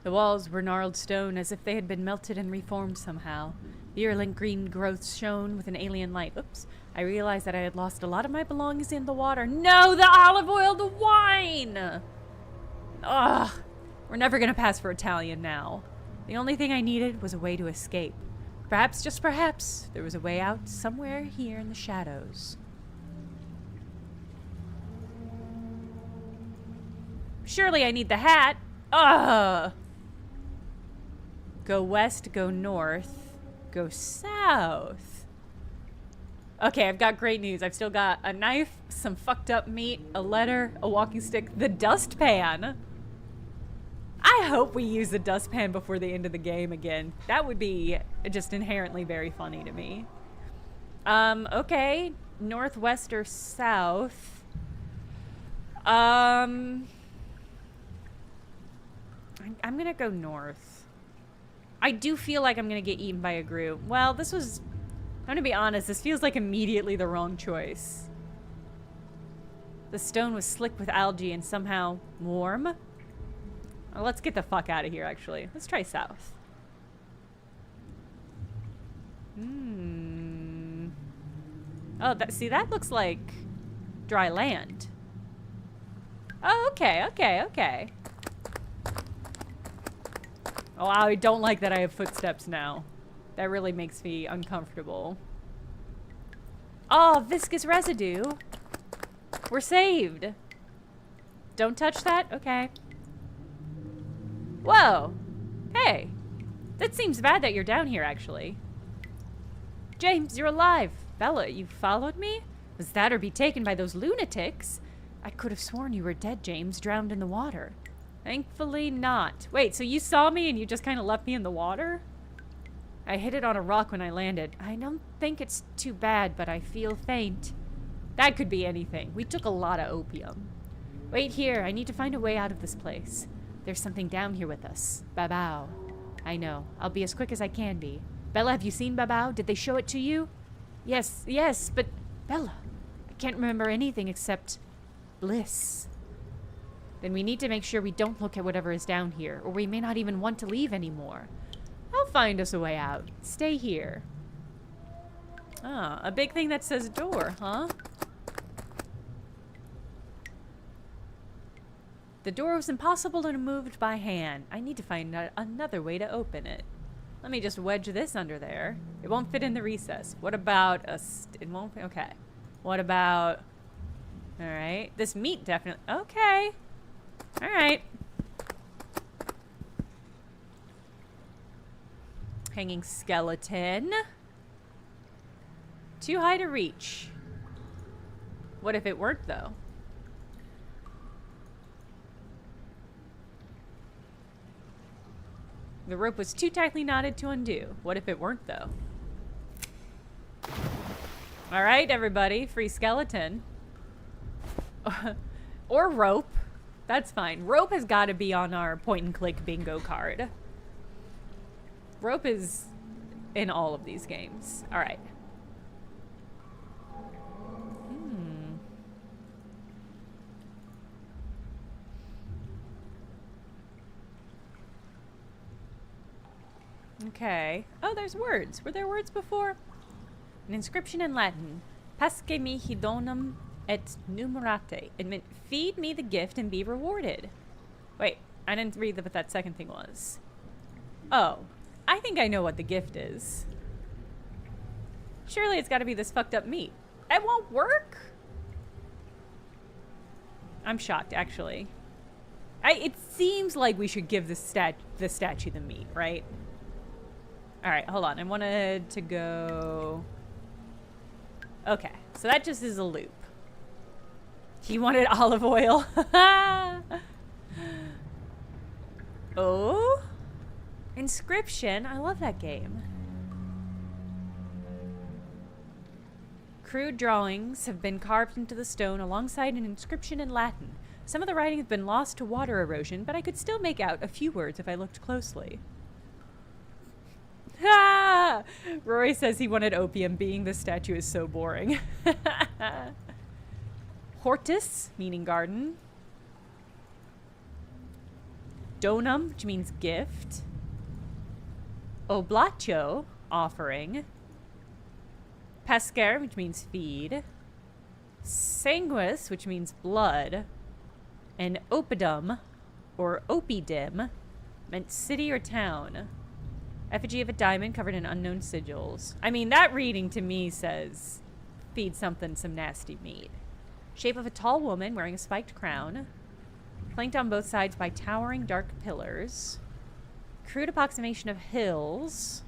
The walls were gnarled stone as if they had been melted and reformed somehow. The virulent green growths shone with an alien light. Oops. I realized that I had lost a lot of my belongings in the water. No, the olive oil, the wine! Ugh. We're never gonna pass for Italian now. The only thing I needed was a way to escape. Perhaps, just perhaps, there was a way out somewhere here in the shadows. Surely I need the hat. Ugh. Go west, go north, go south. Okay, I've got great news. I've still got a knife, some fucked up meat, a letter, a walking stick, the dustpan. I hope we use the dustpan before the end of the game again. That would be just inherently very funny to me. Okay. Northwest or south? I'm gonna go north. I do feel like I'm gonna get eaten by a Gru. Well, I'm gonna be honest, this feels like immediately the wrong choice. The stone was slick with algae and somehow warm. Well, let's get the fuck out of here, actually. Let's try south. Oh, see, that looks like dry land. Oh, okay, okay, okay. Oh, I don't like that I have footsteps now. That really makes me uncomfortable. Oh, viscous residue. We're saved. Don't touch that? Okay. Whoa. Hey. That seems bad that you're down here, actually. James, you're alive. Bella, you followed me? Was that or be taken by those lunatics? I could have sworn you were dead, James, drowned in the water. Thankfully not. Wait, so you saw me and you just kind of left me in the water? I hit it on a rock when I landed. I don't think it's too bad, but I feel faint. That could be anything. We took a lot of opium. Wait here. I need to find a way out of this place. There's something down here with us. Babau. I know. I'll be as quick as I can be. Bella, have you seen Babau? Did they show it to you? Yes, yes, but... Bella, I can't remember anything except... bliss. Then we need to make sure we don't look at whatever is down here, or we may not even want to leave anymore. I'll find us a way out. Stay here. Ah, a big thing that says door, huh? The door was impossible to move by hand. I need to find another way to open it. Let me just wedge this under there. It won't fit in the recess. What about it won't, okay. What about, all right. This meat definitely, okay. All right. Hanging skeleton. Too high to reach. What if it worked, though? The rope was too tightly knotted to undo. What if it weren't, though? All right, everybody. Free skeleton. Or rope. That's fine. Rope has got to be on our point-and-click bingo card. Rope is in all of these games. All right. Okay. Oh, there's words. Were there words before? An inscription in Latin. Pasce mihi donum et numerate. It meant, feed me the gift and be rewarded. Wait, I didn't read what that second thing was. Oh, I think I know what the gift is. Surely it's got to be this fucked up meat. It won't work? I'm shocked, actually. It seems like we should give the statue the meat, right? All right, hold on. I wanted to go... Okay, so that just is a loop. He wanted olive oil. Oh? Inscription? I love that game. Crude drawings have been carved into the stone alongside an inscription in Latin. Some of the writing has been lost to water erosion, but I could still make out a few words if I looked closely. Ah! Rory says he wanted opium, being this statue is so boring. Hortus, meaning garden. Donum, which means gift. Oblacio, offering. Pascer, which means feed. Sanguis, which means blood. And opidum, or opidim, meant city or town. Effigy of a diamond covered in unknown sigils. I mean, that reading to me says, feed something some nasty meat. Shape of a tall woman wearing a spiked crown. Flanked on both sides by towering dark pillars. Crude approximation of hills.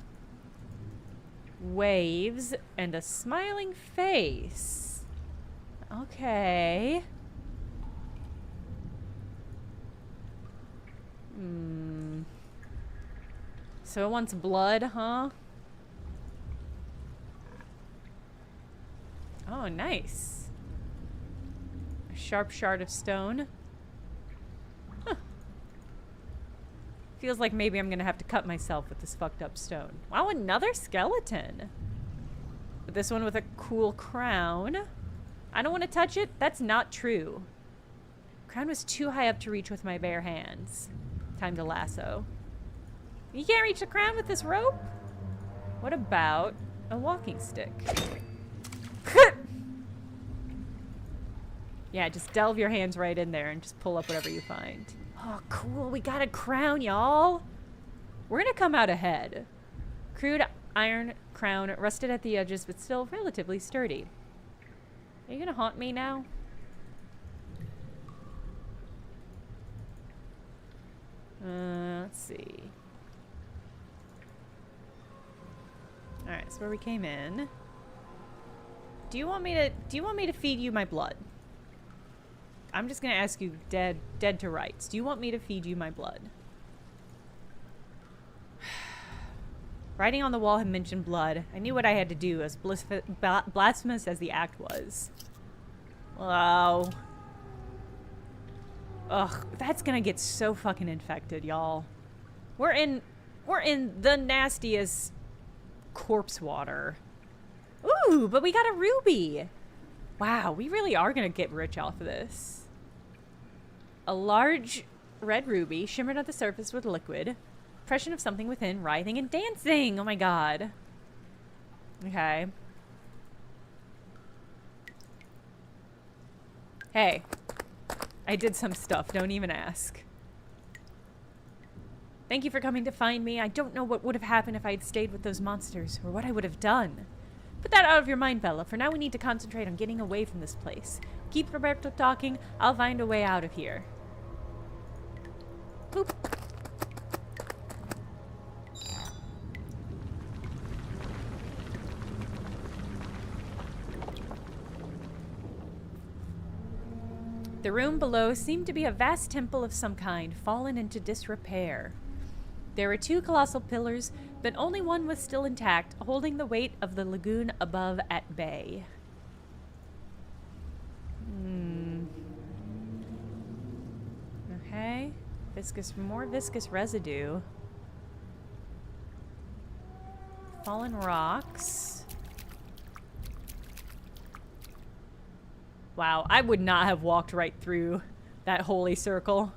Waves. And a smiling face. Okay. So it wants blood, huh? Oh, nice. A sharp shard of stone. Huh. Feels like maybe I'm gonna have to cut myself with this fucked up stone. Wow, another skeleton. But this one with a cool crown. I don't want to touch it. That's not true. Crown was too high up to reach with my bare hands. Time to lasso. You can't reach the crown with this rope? What about a walking stick? Yeah, just delve your hands right in there and just pull up whatever you find. Oh, cool. We got a crown, y'all. We're gonna come out ahead. Crude iron crown, rusted at the edges, but still relatively sturdy. Are you gonna haunt me now? Let's see. Alright, so where we came in. Do you want me to feed you my blood? I'm just gonna ask you dead to rights. Do you want me to feed you my blood? Writing on the wall had mentioned blood. I knew what I had to do, as blasphemous as the act was. Wow. Ugh, that's gonna get so fucking infected, y'all. We're in the nastiest corpse water. Ooh, but we got a ruby. Wow, we really are gonna get rich off of this. A large red ruby shimmered at the surface with liquid. Impression of something within writhing and dancing. Oh my god. Okay. Hey. I did some stuff. Don't even ask. Thank you for coming to find me. I don't know what would have happened if I had stayed with those monsters, or what I would have done. Put that out of your mind, Bella. For now, we need to concentrate on getting away from this place. Keep Roberto talking. I'll find a way out of here. Boop. The room below seemed to be a vast temple of some kind, fallen into disrepair. There were two colossal pillars, but only one was still intact, holding the weight of the lagoon above at bay. Okay. More viscous residue. Fallen rocks. Wow, I would not have walked right through that holy circle.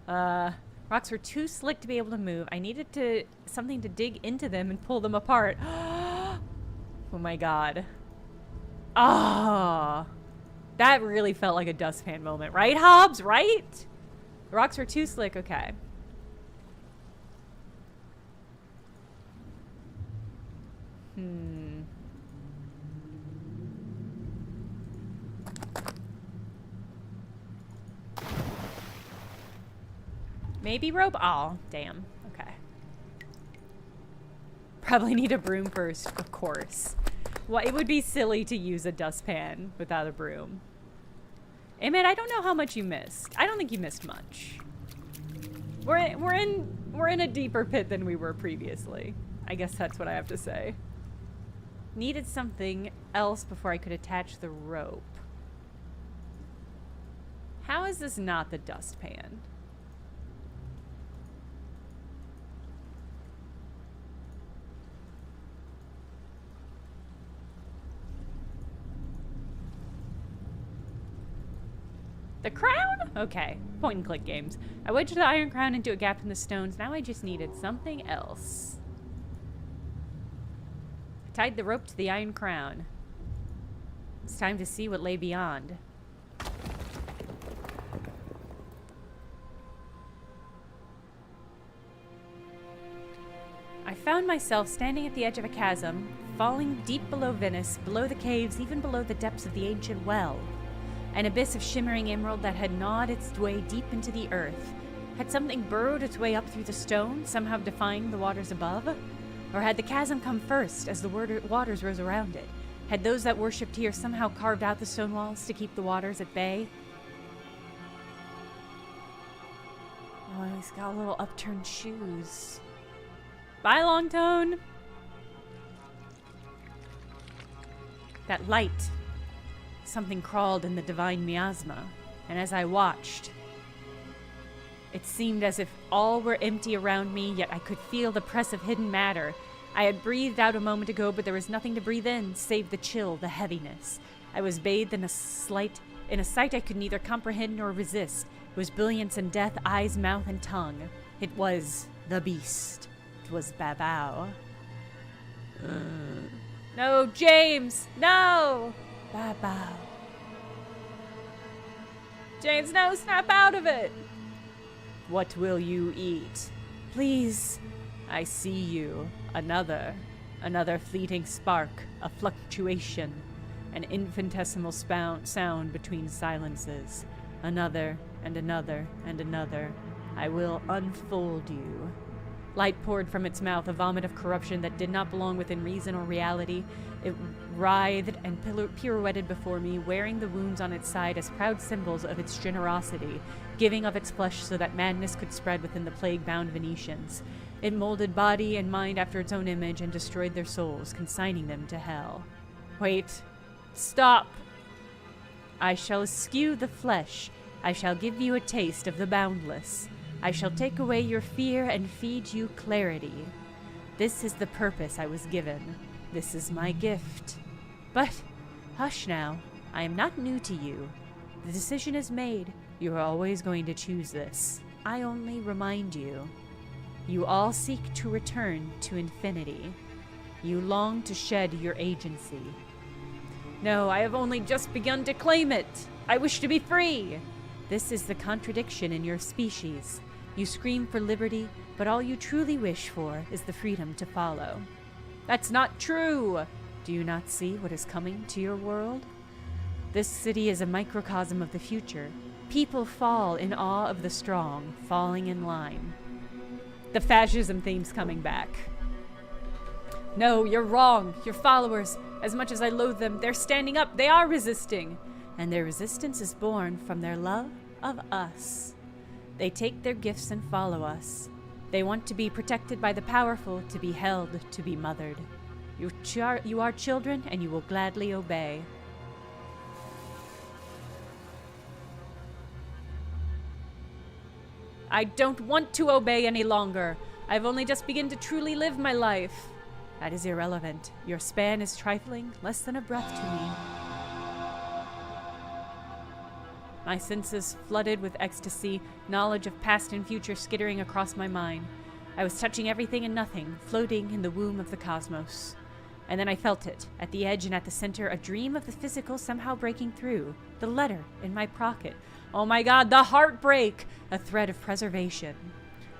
Rocks were too slick to be able to move. I needed something to dig into them and pull them apart. Oh my god. Ah, that really felt like a dustpan moment, right, Hobbs? Right? The rocks were too slick. Okay. Maybe rope? Oh, damn. Okay. Probably need a broom first, of course. Well, it would be silly to use a dustpan without a broom. Emmett, I don't know how much you missed. I don't think you missed much. We're in a deeper pit than we were previously. I guess that's what I have to say. Needed something else before I could attach the rope. How is this not the dustpan? The crown? Okay. Point and click games. I wedged the iron crown into a gap in the stones. Now I just needed something else. I tied the rope to the iron crown. It's time to see what lay beyond. I found myself standing at the edge of a chasm, falling deep below Venice, below the caves, even below the depths of the ancient well. An abyss of shimmering emerald that had gnawed its way deep into the earth. Had something burrowed its way up through the stone, somehow defying the waters above? Or had the chasm come first as the waters rose around it? Had those that worshipped here somehow carved out the stone walls to keep the waters at bay? Oh, he's got little upturned shoes. Bye, Longtone! That light. Something crawled in the divine miasma, and as I watched, it seemed as if all were empty around me, yet I could feel the press of hidden matter. I had breathed out a moment ago, but there was nothing to breathe in, save the chill, the heaviness. I was bathed in a sight I could neither comprehend nor resist. It was brilliance and death, eyes, mouth, and tongue. It was the beast. It was Babau. No, James! No! Babau. James, no, snap out of it! What will you eat? Please. I see you. Another fleeting spark, a fluctuation, an infinitesimal sound between silences. Another, and another, and another. I will unfold you. Light poured from its mouth, a vomit of corruption that did not belong within reason or reality. It writhed and pirouetted before me, wearing the wounds on its side as proud symbols of its generosity, giving of its flesh so that madness could spread within the plague-bound Venetians. It molded body and mind after its own image and destroyed their souls, consigning them to hell. Wait. Stop. I shall eschew the flesh. I shall give you a taste of the boundless. I shall take away your fear and feed you clarity. This is the purpose I was given. This is my gift. But, hush now. I am not new to you. The decision is made. You are always going to choose this. I only remind you. You all seek to return to infinity. You long to shed your agency. No, I have only just begun to claim it. I wish to be free. This is the contradiction in your species. You scream for liberty, but all you truly wish for is the freedom to follow. That's not true! Do you not see what is coming to your world? This city is a microcosm of the future. People fall in awe of the strong, falling in line. The fascism theme's coming back. No, you're wrong. Your followers, as much as I loathe them, they're standing up. They are resisting. And their resistance is born from their love of us. They take their gifts and follow us. They want to be protected by the powerful, to be held, to be mothered. You are children, and you will gladly obey. I don't want to obey any longer. I've only just begun to truly live my life. That is irrelevant. Your span is trifling, less than a breath to me. My senses flooded with ecstasy, knowledge of past and future skittering across my mind. I was touching everything and nothing, floating in the womb of the cosmos. And then I felt it, at the edge and at the center, a dream of the physical somehow breaking through. The letter in my pocket. Oh my God, the heartbreak! A thread of preservation.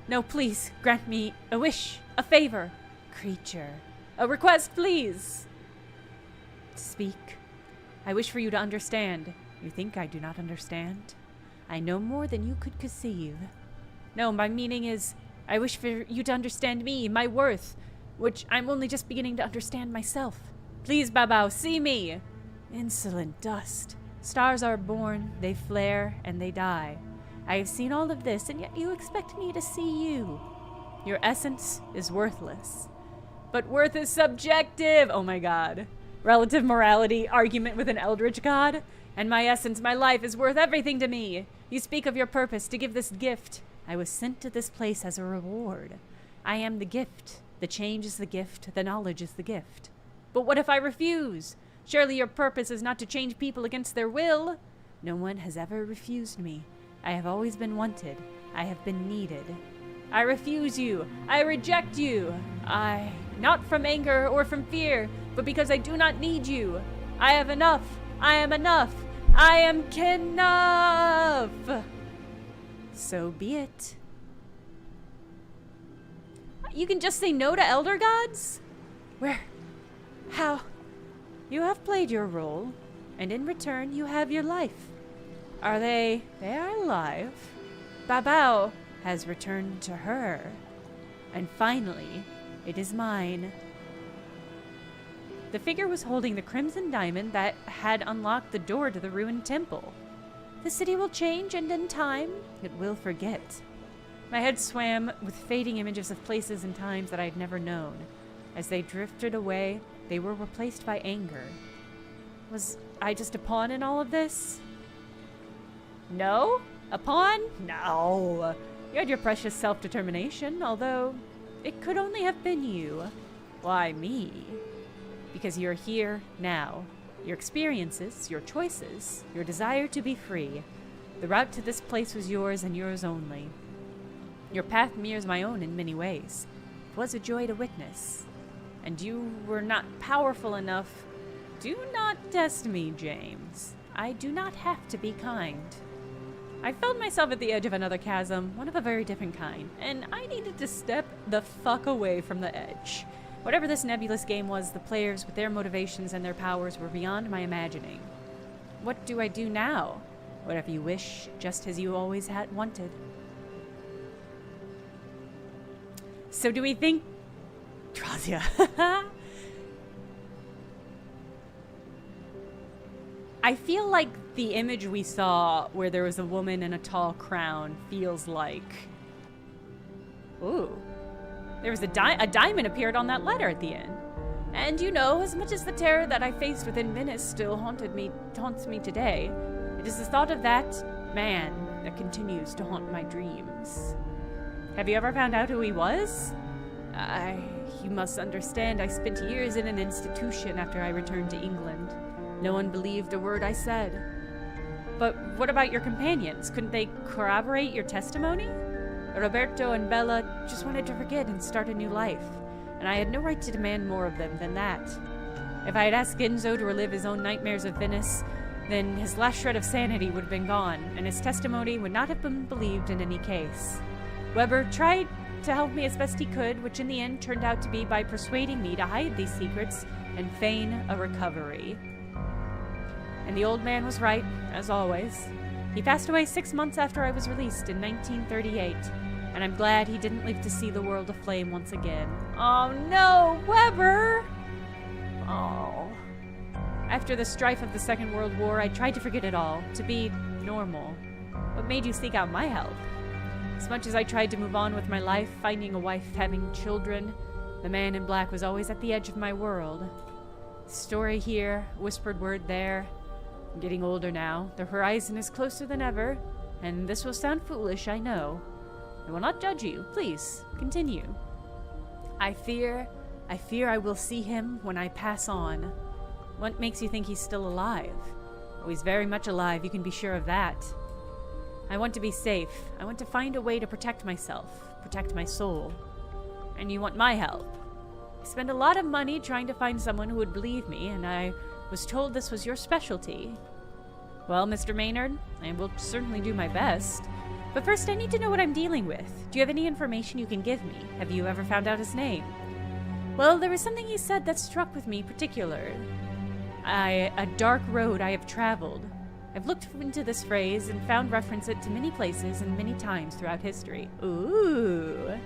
No, please, grant me a wish, a favor. Creature. A request, please! Speak. I wish for you to understand. You think I do not understand? I know more than you could conceive. No, my meaning is, I wish for you to understand me, my worth, which I'm only just beginning to understand myself. Please, Babau, see me! Insolent dust. Stars are born, they flare, and they die. I have seen all of this, and yet you expect me to see you. Your essence is worthless. But worth is subjective! Oh my god. Relative morality, argument with an eldritch god? And my essence, my life, is worth everything to me. You speak of your purpose, to give this gift. I was sent to this place as a reward. I am the gift. The change is the gift. The knowledge is the gift. But what if I refuse? Surely your purpose is not to change people against their will. No one has ever refused me. I have always been wanted. I have been needed. I refuse you. I reject you. Not from anger or from fear, but because I do not need you. I have enough. I am enough. I am enough. So be it. You can just say no to elder gods? Where? How? You have played your role, and in return you have your life. Are they? They are alive. Babau has returned to her. And finally, it is mine. The figure was holding the crimson diamond that had unlocked the door to the ruined temple. The city will change, and in time, it will forget. My head swam with fading images of places and times that I had never known. As they drifted away, they were replaced by anger. Was I just a pawn in all of this? No? A pawn? No. You had your precious self-determination, although it could only have been you. Why me? Because you're here now. Your experiences, your choices, your desire to be free. The route to this place was yours and yours only. Your path mirrors my own in many ways. It was a joy to witness. And you were not powerful enough. Do not test me, James. I do not have to be kind. I felt myself at the edge of another chasm, one of a very different kind, and I needed to step the fuck away from the edge. Whatever this nebulous game was, the players with their motivations and their powers were beyond my imagining. What do I do now? Whatever you wish, just as you always had wanted. So do we think... Trazia. I feel like the image we saw where there was a woman in a tall crown feels like... Ooh. There was a diamond appeared on that letter at the end. And you know, as much as the terror that I faced within Venice still haunts me today, it is the thought of that man that continues to haunt my dreams. Have you ever found out who he was? You must understand, I spent years in an institution after I returned to England. No one believed a word I said. But what about your companions? Couldn't they corroborate your testimony? Roberto and Bella just wanted to forget and start a new life, and I had no right to demand more of them than that. If I had asked Genzo to relive his own nightmares of Venice, then his last shred of sanity would have been gone, and his testimony would not have been believed in any case. Weber tried to help me as best he could, which in the end turned out to be by persuading me to hide these secrets and feign a recovery. And the old man was right, as always. He passed away 6 months after I was released in 1938, and I'm glad he didn't live to see the world aflame once again. Oh no, Weber! Oh. After the strife of the Second World War, I tried to forget it all, to be normal. What made you seek out my help? As much as I tried to move on with my life, finding a wife, having children, the man in black was always at the edge of my world. Story here, whispered word there. I'm getting older now. The horizon is closer than ever, and this will sound foolish, I know. I will not judge you. Please, continue. I fear I will see him when I pass on. What makes you think he's still alive? Oh, he's very much alive, you can be sure of that. I want to be safe. I want to find a way to protect myself, protect my soul. And you want my help. I spent a lot of money trying to find someone who would believe me, and I was told this was your specialty. Well, Mr. Maynard, I will certainly do my best. But first, I need to know what I'm dealing with. Do you have any information you can give me? Have you ever found out his name? Well, there was something he said that struck with me particular. A dark road I have traveled. I've looked into this phrase and found reference it to many places and many times throughout history. Ooh.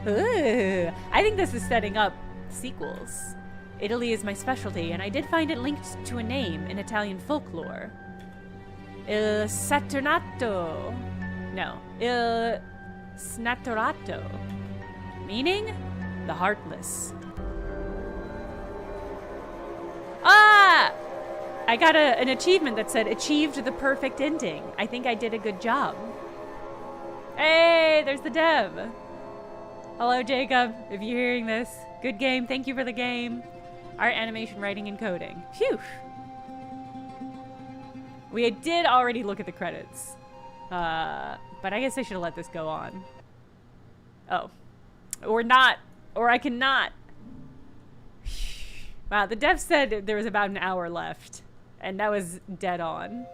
I think this is setting up sequels. Italy is my specialty, and I did find it linked to a name in Italian folklore. Il Saturnato. No. Il Snaturato. Meaning the heartless. Ah! I got an achievement that said achieved the perfect ending. I think I did a good job. Hey, there's the dev. Hello, Jacob. If you're hearing this, good game. Thank you for the game. Art, animation, writing, and coding. Phew. We did already look at the credits. But I guess I should have let this go on. Oh. Or not. Or I cannot. Wow, the dev said there was about an hour left. And that was dead on.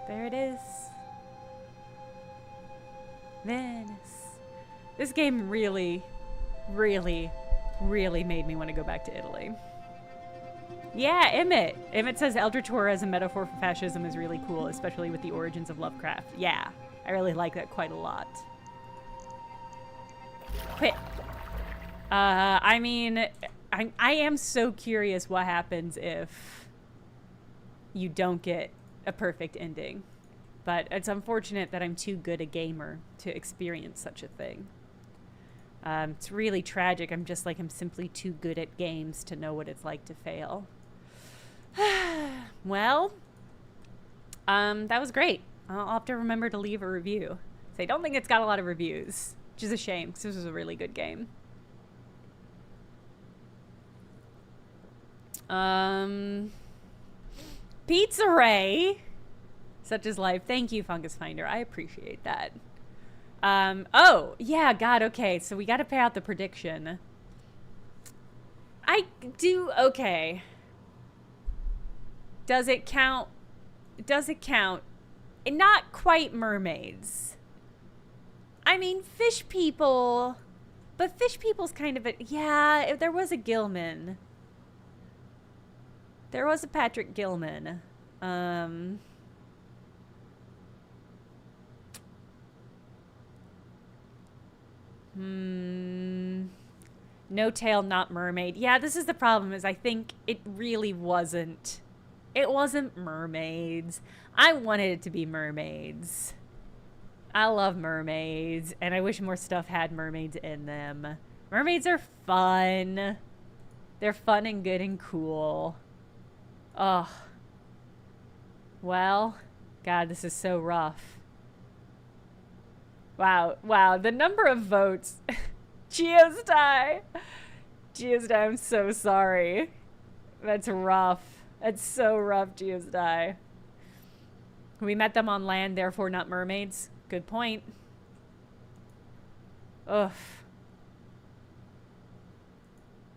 There it is. Venice. This game really, really, really made me want to go back to Italy. Yeah, Emmett. Emmett says Eldritch Horror as a metaphor for fascism is really cool, especially with the origins of Lovecraft. Yeah, I really like that quite a lot. Quit. I mean, I am so curious what happens if you don't get a perfect ending. But it's unfortunate that I'm too good a gamer to experience such a thing. It's really tragic. I'm simply too good at games to know what it's like to fail. Well, that was great. I'll have to remember to leave a review. So I don't think it's got a lot of reviews, which is a shame because this was a really good game. Pizza Ray. Such is life. Thank you, Fungus Finder. I appreciate that. Oh, yeah, God, okay. So we got to pay out the prediction. Okay. Does it count? Does it count? Not quite mermaids. I mean, fish people. But fish people's kind of a... Yeah, there was a Gilman. There was a Patrick Gilman. No tail, not mermaid. Yeah, this is the problem, is I think it really wasn't. It wasn't mermaids. I wanted it to be mermaids. I love mermaids, and I wish more stuff had mermaids in them. Mermaids are fun. They're fun and good and cool. Ugh. Well, God, this is so rough. Wow, wow, the number of votes. Geosty! Geosty, I'm so sorry. That's rough. That's so rough, Geosty. We met them on land, therefore not mermaids. Good point. Oof.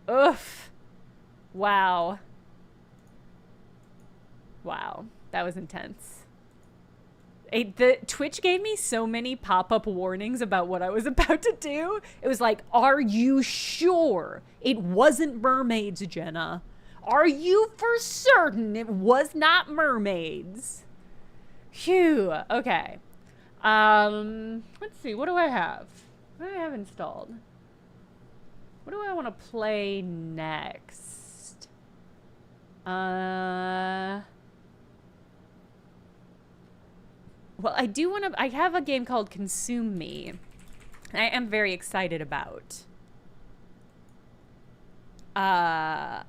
Oof. Wow. Wow, that was intense. The Twitch gave me so many pop-up warnings about what I was about to do. It was like, are you sure it wasn't mermaids, Jenna? Are you for certain it was not mermaids? Phew, okay. Let's see, what do I have? What do I have installed? What do I want to play next? Well, I have a game called Consume Me. I am very excited about. And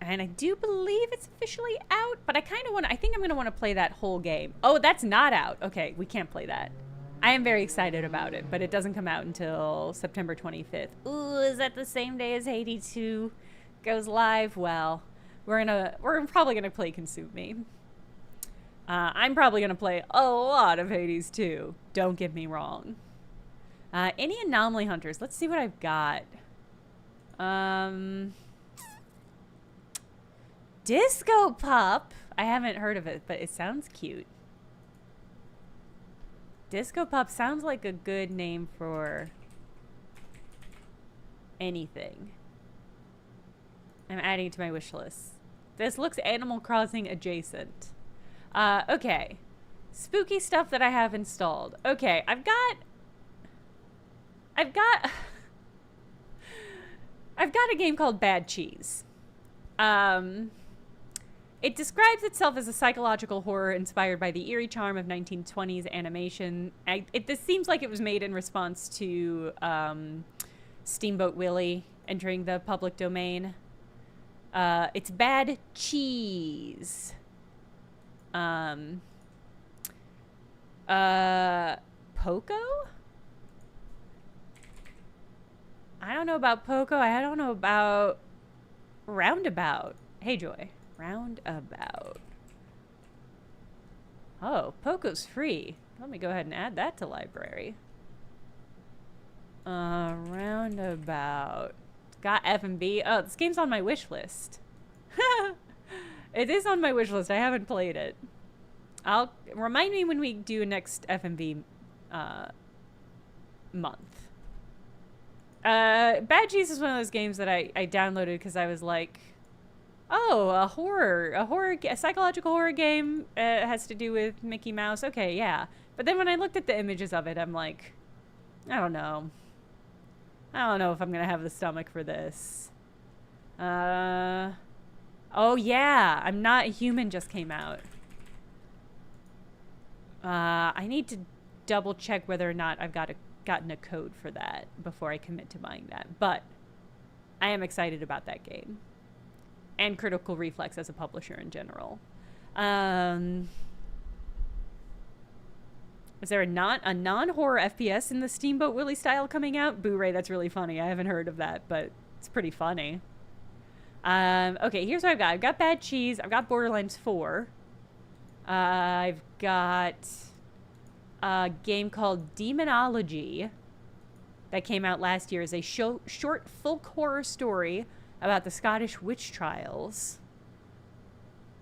I do believe it's officially out, but I think I'm going to want to play that whole game. Oh, that's not out. Okay, we can't play that. I am very excited about it, but it doesn't come out until September 25th. Ooh, is that the same day as Hades 2 goes live? Well, we're probably going to play Consume Me. I'm probably going to play a lot of Hades 2. Don't get me wrong. Any anomaly hunters? Let's see what I've got. Disco Pup. I haven't heard of it, but it sounds cute. Disco Pup sounds like a good name for anything. I'm adding it to my wish list. This looks Animal Crossing adjacent. Okay. Spooky stuff that I have installed. Okay, I've got a game called Bad Cheese. It describes itself as a psychological horror inspired by the eerie charm of 1920s animation. This seems like it was made in response to Steamboat Willie entering the public domain. It's bad cheese. Poco? I don't know about Poco. I don't know about Roundabout. Hey, Joy. Roundabout. Oh, Poco's free. Let me go ahead and add that to library. Roundabout. Got F&B. Oh, this game's on my wish list. It is on my wish list. I haven't played it. I'll remind me when we do next F&B month. Bad Cheese is one of those games that I downloaded because I was like, oh, a psychological horror game has to do with Mickey Mouse. Okay, yeah. But then when I looked at the images of it, I'm like, I don't know. I don't know if I'm going to have the stomach for this. Oh, yeah. I'm Not Human just came out. I need to double check whether or not I've gotten a code for that before I commit to buying that. But I am excited about that game. And Critical Reflex as a publisher in general. Is there a non-horror FPS in the Steamboat Willie style coming out? Boo-ray, that's really funny. I haven't heard of that, but it's pretty funny. Okay, here's what I've got. I've got Bad Cheese. I've got Borderlands 4. I've got a game called Demonology that came out last year as a short folk horror story about the Scottish witch trials.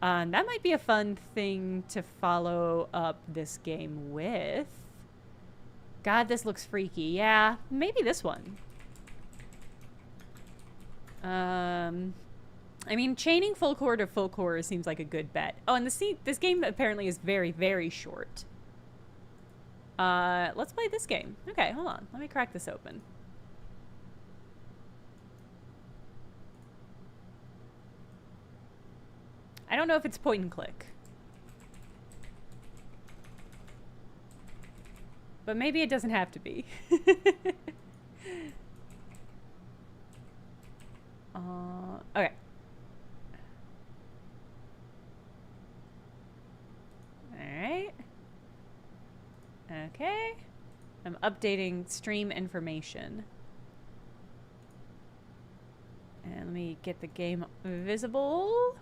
That might be a fun thing to follow up this game with. God, this looks freaky. Yeah, maybe this one. I mean, chaining folk horror to folk horror seems like a good bet. Oh, and this game apparently is very, very short. Let's play this game. Okay, hold on. Let me crack this open. I don't know if it's point and click. But maybe it doesn't have to be. Okay. Alright. Okay. I'm updating stream information. And let me get the game visible.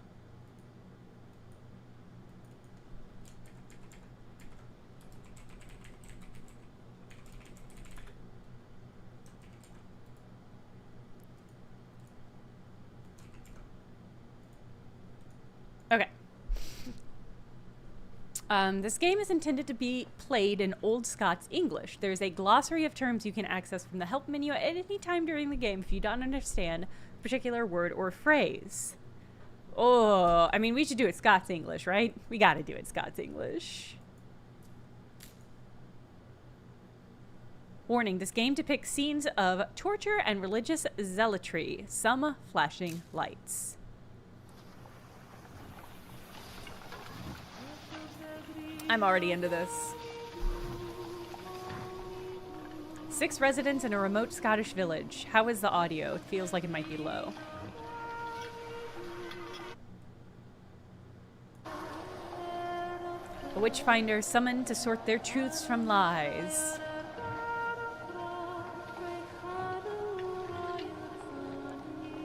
Okay. This game is intended to be played in Old Scots English. There's a glossary of terms you can access from the help menu at any time during the game if you don't understand a particular word or phrase. Oh, I mean, we should do it Scots English, right? We gotta do it Scots English. Warning, this game depicts scenes of torture and religious zealotry. Some flashing lights. I'm already into this. 6 residents in a remote Scottish village. How is the audio? It feels like it might be low. A witchfinder summoned to sort their truths from lies.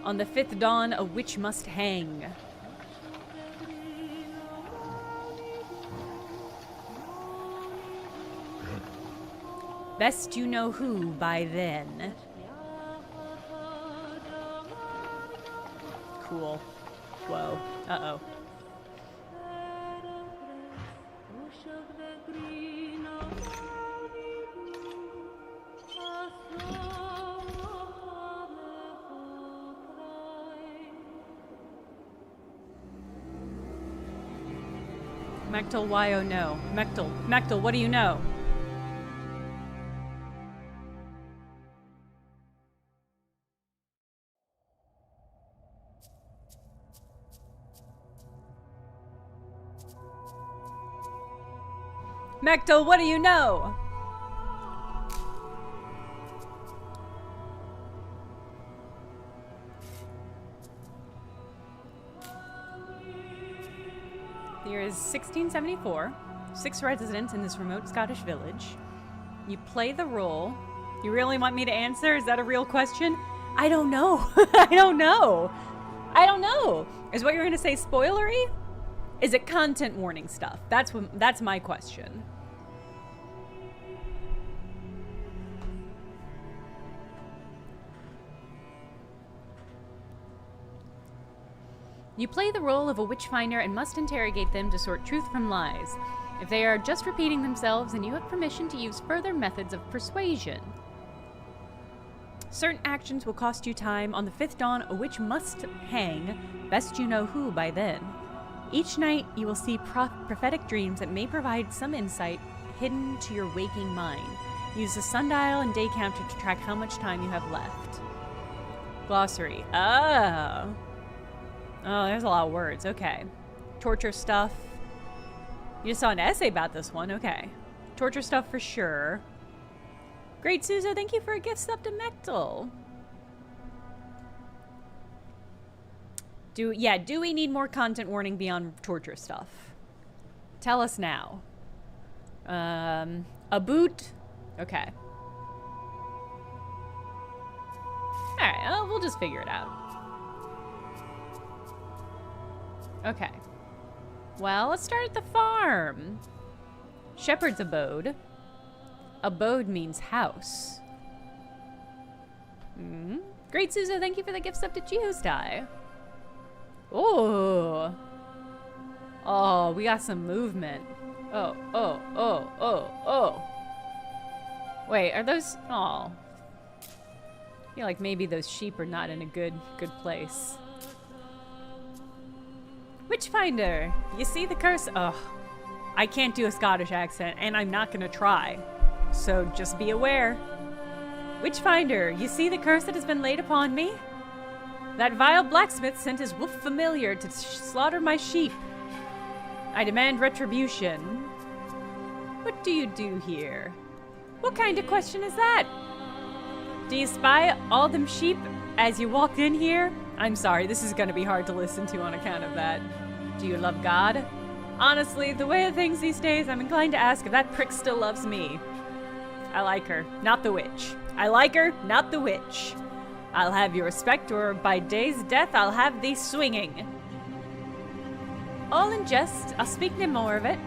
On the 5th dawn, a witch must hang. Best you know who by then. Cool. Whoa. Uh-oh. Mechtel, why oh no? Mechtel, what do you know? Mechtel, what do you know? The year is 1674. 6 residents in this remote Scottish village. You play the role. You really want me to answer? Is that a real question? I don't know. I don't know. I don't know. Is what you're going to say spoilery? Is it content warning stuff? That's my question. You play the role of a witchfinder and must interrogate them to sort truth from lies. If they are just repeating themselves, then you have permission to use further methods of persuasion. Certain actions will cost you time. On the 5th dawn, a witch must hang, best you know who by then. Each night, you will see prophetic dreams that may provide some insight hidden to your waking mind. Use the sundial and day counter to track how much time you have left. Glossary. Oh. Oh, there's a lot of words. Okay. Torture stuff. You just saw an essay about this one. Okay. Torture stuff for sure. Great, Suzo. Thank you for a gift sub to Mechtel. Do we need more content warning beyond torture stuff? Tell us now. A boot? Okay. Alright, well, we'll just figure it out. Okay. Well, let's start at the farm. Shepherd's abode. Abode means house. Great, Suzo. Thank you for the gift sub to Geosty. Oh. Oh, we got some movement. Oh. Wait, are those... Oh. I feel like maybe those sheep are not in a good place. Witchfinder, you see the curse? Ugh. I can't do a Scottish accent, and I'm not gonna try. So just be aware. Witchfinder, you see the curse that has been laid upon me? That vile blacksmith sent his wolf familiar to slaughter my sheep. I demand retribution. What do you do here? What kind of question is that? Do you spy all them sheep as you walked in here? I'm sorry, this is gonna be hard to listen to on account of that. Do you love God? Honestly, the way of things these days, I'm inclined to ask if that prick still loves me. I like her, not the witch. I like her, not the witch. I'll have your respect, or by day's death, I'll have thee swinging. All in jest, I'll speak no more of it.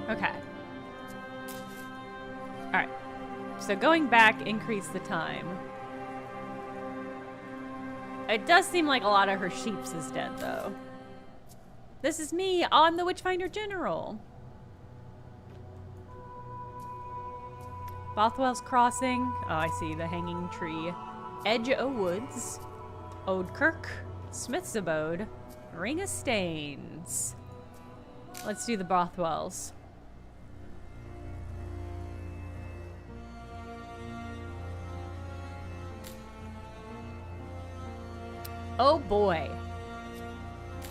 Okay. Alright. So going back, increase the time. It does seem like a lot of her sheeps is dead, though. This is me. I'm the Witchfinder General. Bothwell's Crossing. Oh, I see the hanging tree. Edge o' Woods. Odekirk. Smith's Abode. Ring of Stains. Let's do the Bothwells. Oh boy.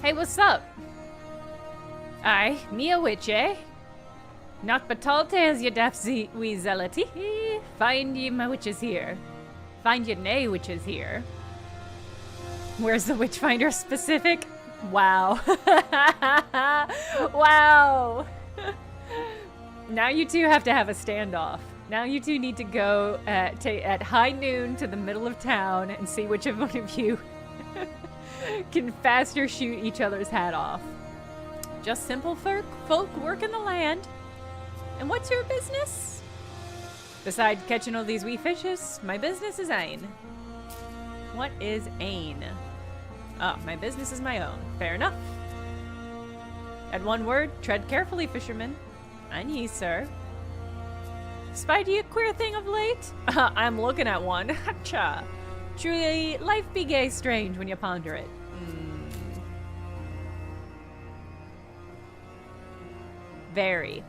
Hey, what's up? Aye, me a witch, eh? Not but tall tales, ye daft wee zealot. Find ye my witches here. Find ye nae witches here. Where's the Witchfinder specific? Wow. Wow. Now you two have to have a standoff. Now you two need to go at high noon to the middle of town and see which one of you can faster shoot each other's hat off. Just simple folk work in the land. And what's your business? Besides catching all these wee fishes, my business is ain. What is ain? Oh, my business is my own. Fair enough. At one word, tread carefully, fisherman. And ye, sir. Spied ye a queer thing of late? I'm looking at one. Hacha. Truly, life be gay strange when you ponder it. Very.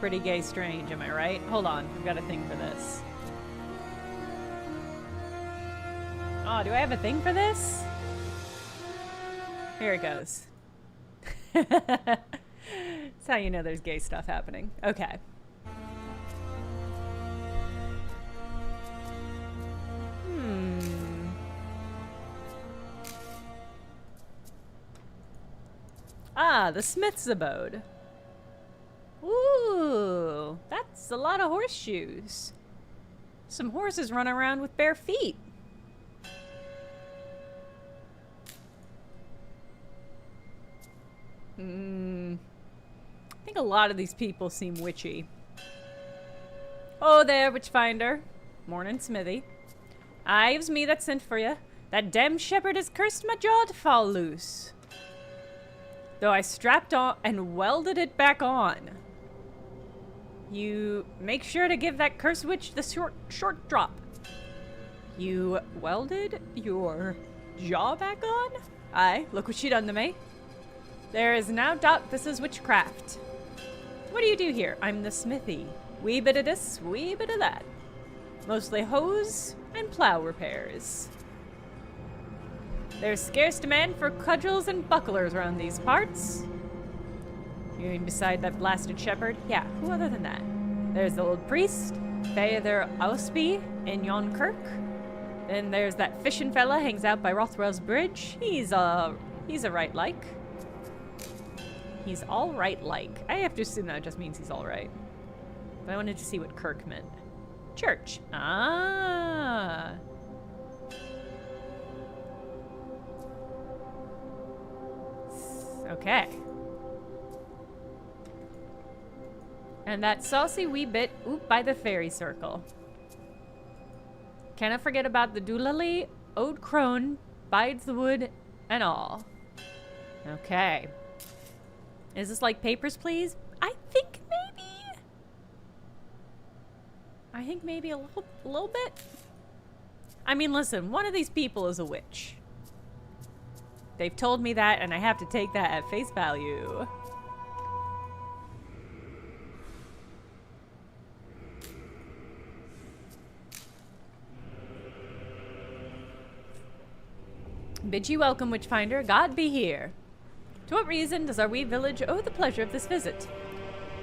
Pretty gay strange, am I right? Hold on, I've got a thing for this. Oh, do I have a thing for this? Here it goes. That's how you know there's gay stuff happening. Okay. Ah, the Smith's abode. Ooh, that's a lot of horseshoes. Some horses run around with bare feet. I think a lot of these people seem witchy. Oh there, Witchfinder. Morning, Smithy. Aye, it was me that sent for you. That damn shepherd has cursed my jaw to fall loose. Though I strapped on and welded it back on. You make sure to give that cursed witch the short drop. You welded your jaw back on? Aye, look what she done to me. There is no doubt this is witchcraft. What do you do here? I'm the smithy. Wee bit of this, wee bit of that. Mostly hose and plow repairs. There's scarce demand for cudgels and bucklers around these parts. You mean beside that blasted shepherd? Yeah, who other than that? There's the old priest, Father Ausby in yon kirk. Then there's that fishing fella hangs out by Rothwell's bridge. He's a right like. He's all right like. I have to assume that just means he's all right. But I wanted to see what kirk meant. Church. Ah. Okay. And that saucy wee bit oop by the fairy circle. Cannot forget about the doolally, ode crone, bides the wood, and all. Okay. Is this like Papers, Please? I think maybe a little bit. I mean, listen, one of these people is a witch. They've told me that, and I have to take that at face value. Bid ye welcome, Witchfinder. God be here. To what reason does our wee village owe the pleasure of this visit?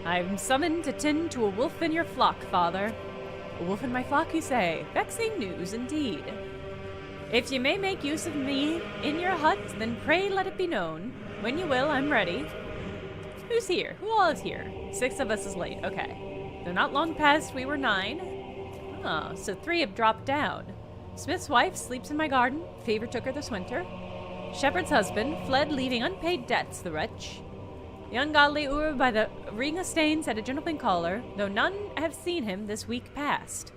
I am summoned to tend to a wolf in your flock, father. A wolf in my flock, you say? Vexing news, indeed. If ye may make use of me in your hut, then pray let it be known. When you will, I'm ready. Who's here? Who all is here? 6 of us is late. Okay. Though not long past, we were 9. Oh, so 3 have dropped down. Smith's wife sleeps in my garden. Fever took her this winter. Shepherd's husband fled, leaving unpaid debts, the wretch. The ungodly Ur by the ring of stains had a gentleman caller, though none have seen him this week past.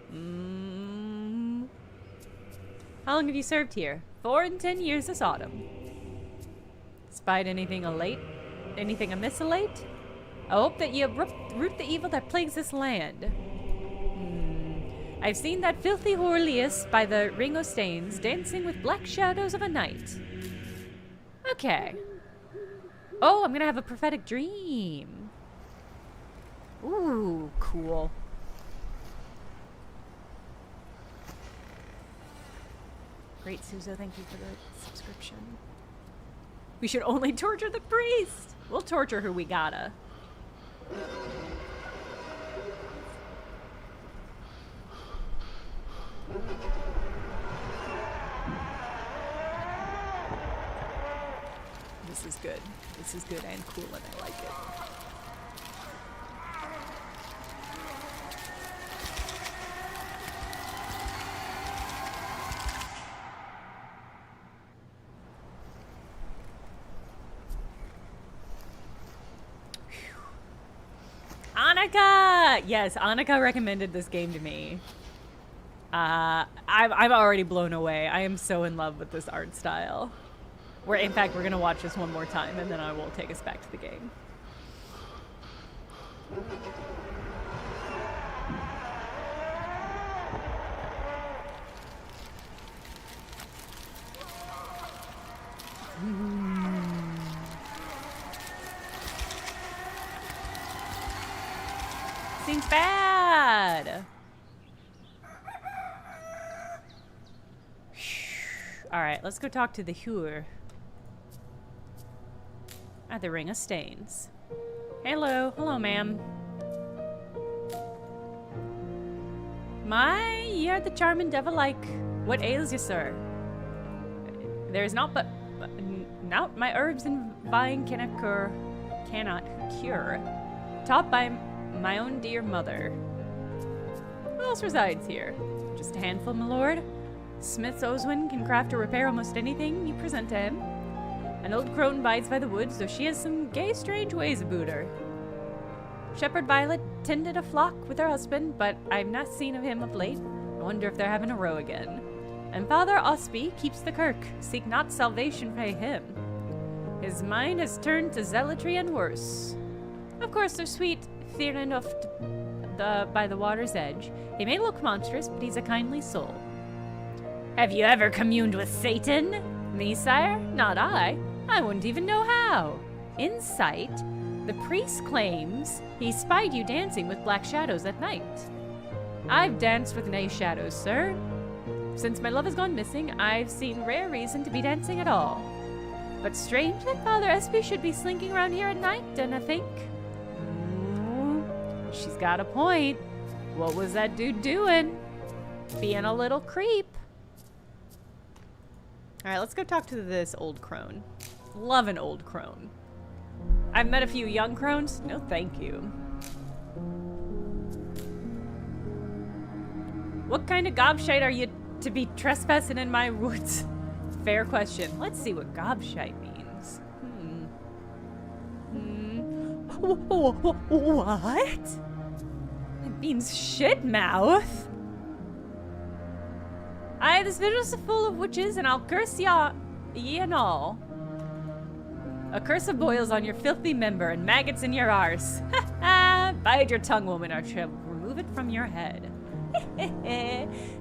How long have you served here? 4 and 10 years this autumn. Spied anything amiss late? I hope that ye root the evil that plagues this land. I've seen that filthy Horlius by the ring of stains dancing with black shadows of a night. Okay. Oh, I'm gonna have a prophetic dream. Ooh, cool. Great, Suzo, thank you for the subscription. We should only torture the priest. We'll torture who we gotta. This is good. This is good and cool, and I like it. Annika! Yes, Annika recommended this game to me. I'm already blown away. I am so in love with this art style. In fact, we're gonna watch this one more time, and then I will take us back to the game. Seems bad. Alright, let's go talk to the Hure. At the Ring of Stains. Hello. Hello, ma'am. My, ye are the charming devil-like. What ails you, sir? There is not but not my herbs and vine cannot cure. Taught by my own dear mother. Who else resides here? Just a handful, my lord. Smith Oswin can craft or repair almost anything you present to him. An old crone bides by the woods, though she has some gay, strange ways about her. Shepherd Violet tended a flock with her husband, but I've not seen of him of late. I wonder if they're having a row again. And Father Osby keeps the kirk. Seek not salvation by him. His mind has turned to zealotry and worse. Of course, there's sweet Thiernoft by the water's edge. He may look monstrous, but he's a kindly soul. Have you ever communed with Satan? Me, sire? Not I. I wouldn't even know how. In sight, the priest claims he spied you dancing with black shadows at night. I've danced with nae shadows, sir. Since my love has gone missing, I've seen rare reason to be dancing at all. But strange that Father Espy should be slinking around here at night, don't I think? She's got a point. What was that dude doing? Being a little creep. Alright, let's go talk to this old crone. Love an old crone. I've met a few young crones. No, thank you. What kind of gobshite are you to be trespassing in my woods? Fair question. Let's see what gobshite means. What? It means shit mouth. Aye, this video's full of witches, and I'll curse ye and all. A curse of boils on your filthy member and maggots in your arse. Ha ha! Bide your tongue, woman, or I shall remove it from your head.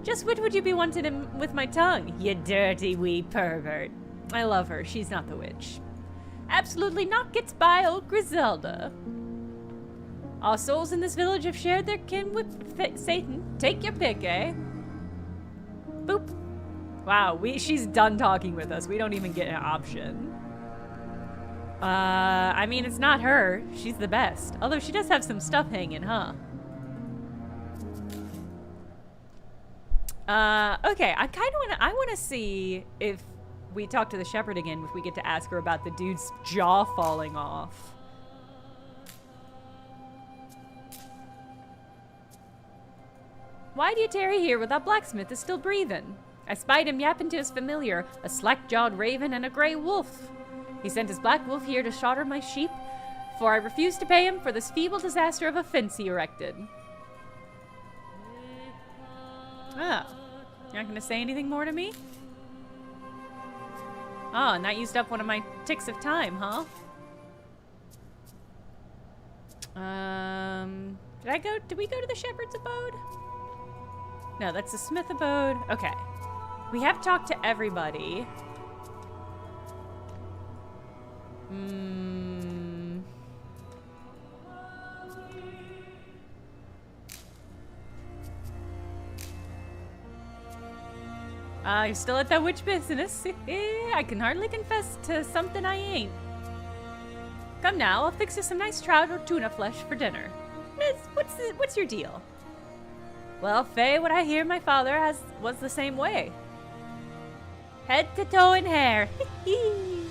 Just what would you be wanting with my tongue, you dirty wee pervert? I love her. She's not the witch. Absolutely not gets by old Griselda. All souls in this village have shared their kin with Satan. Take your pick, eh? Boop. Wow, she's done talking with us. We don't even get an option. I mean, it's not her. She's the best. Although she does have some stuff hanging, huh? Okay, I wanna see if we talk to the shepherd again, if we get to ask her about the dude's jaw falling off. Why do you tarry here while that blacksmith is still breathing? I spied him yapping to his familiar, a slack-jawed raven and a grey wolf. He sent his black wolf here to slaughter my sheep, for I refused to pay him for this feeble disaster of a fence he erected. Oh. You're not gonna say anything more to me? Oh, and that used up one of my ticks of time, huh? Did we go to the shepherd's abode? No, that's the smith abode. Okay. We have talked to everybody. You're still at that witch business. I can hardly confess to something I ain't. Come now, I'll fix you some nice trout or tuna flesh for dinner. What's your deal? Well, Faye, what I hear my father was the same way. Head to toe in hair. I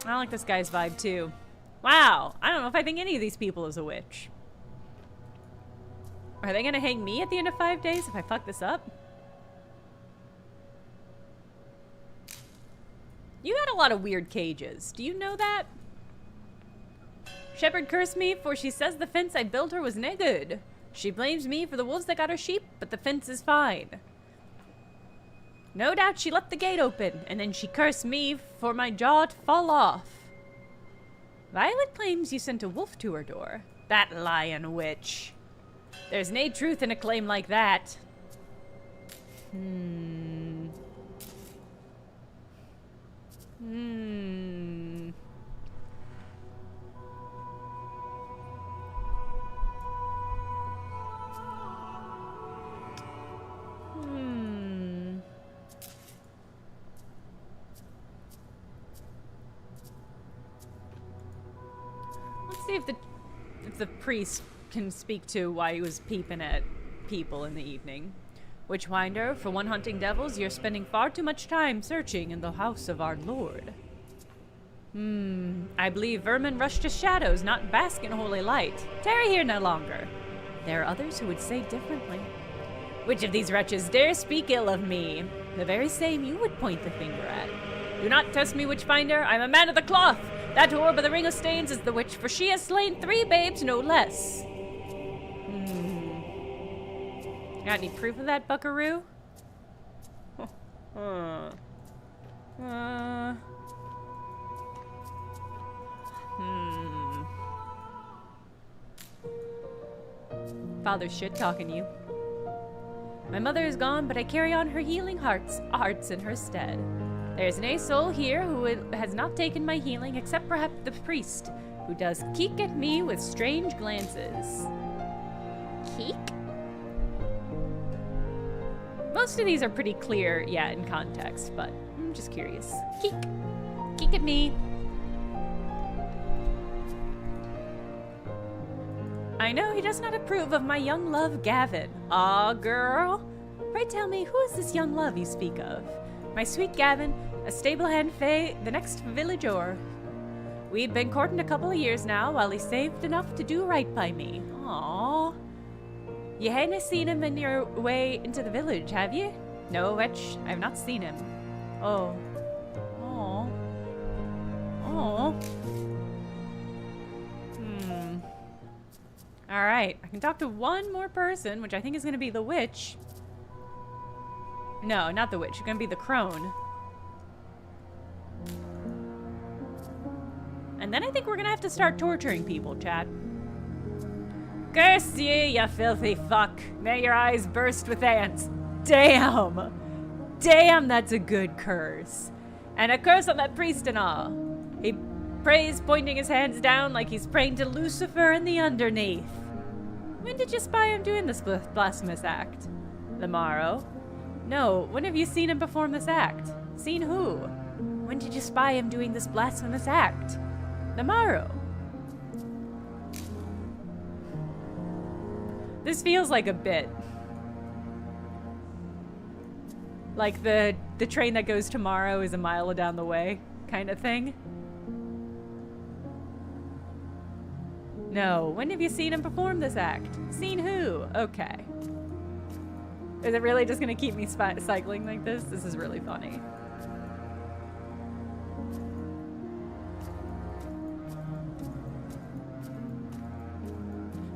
don't like this guy's vibe, too. Wow, I don't know if I think any of these people is a witch. Are they gonna hang me at the end of 5 days if I fuck this up? You got a lot of weird cages. Do you know that? Shepherd cursed me, for she says the fence I built her was nae good. She blames me for the wolves that got her sheep, but the fence is fine. No doubt she left the gate open, and then she cursed me for my jaw to fall off. Violet claims you sent a wolf to her door. That lying witch. There's nae truth in a claim like that. See if the priest can speak to why he was peeping at people in the evening. Witchfinder, for one hunting devils, you're spending far too much time searching in the house of our lord. I believe vermin rush to shadows, not bask in holy light. Tarry here no longer. There are others who would say differently. Which of these wretches dare speak ill of me? The very same you would point the finger at. Do not test me, Witchfinder. I'm a man of the cloth. That whore by the ring of stains is the witch, for she has slain 3 babes, no less. Got any proof of that, buckaroo? Father's shit talking you. My mother is gone, but I carry on her healing arts in her stead. There is no soul here who has not taken my healing, except perhaps the priest, who does keek at me with strange glances. Keek? Most of these are pretty clear, yeah, in context, but I'm just curious. Keek. Keek at me. I know he does not approve of my young love, Gavin. Ah, girl. Pray tell me, who is this young love you speak of? My sweet Gavin, a stable hand fae, the next village o'er. We've been courting a couple of years now, while he saved enough to do right by me. Aww. You hain't seen him in your way into the village, have you? No, witch, I have not seen him. Oh. Aww. Aww. Alright, I can talk to one more person, which I think is going to be the witch. No, not the witch. It's going to be the crone. And then I think we're going to have to start torturing people, chat. Curse you, you filthy fuck. May your eyes burst with ants. Damn. Damn, that's a good curse. And a curse on that priest and all. He prays pointing his hands down like he's praying to Lucifer in the underneath. When did you spy him doing this blasphemous act? The morrow? No, when have you seen him perform this act? Seen who? When did you spy him doing this blasphemous act? The morrow. This feels like a bit. Like the train that goes tomorrow is a mile down the way kind of thing. No, when have you seen him perform this act? Seen who? Okay. Is it really just gonna keep me cycling like this? This is really funny.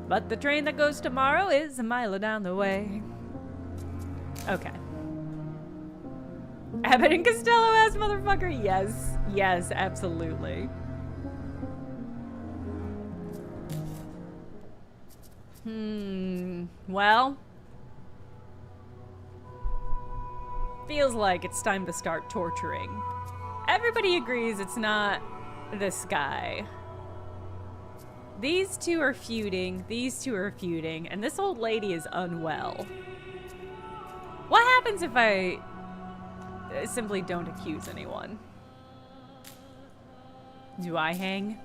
But the train that goes tomorrow is a mile down the way. Okay. Abbott and Costello ass motherfucker? Yes. Yes, absolutely. Well. Feels like it's time to start torturing. Everybody agrees it's not this guy. These two are feuding, and this old lady is unwell. What happens if I simply don't accuse anyone? Do I hang?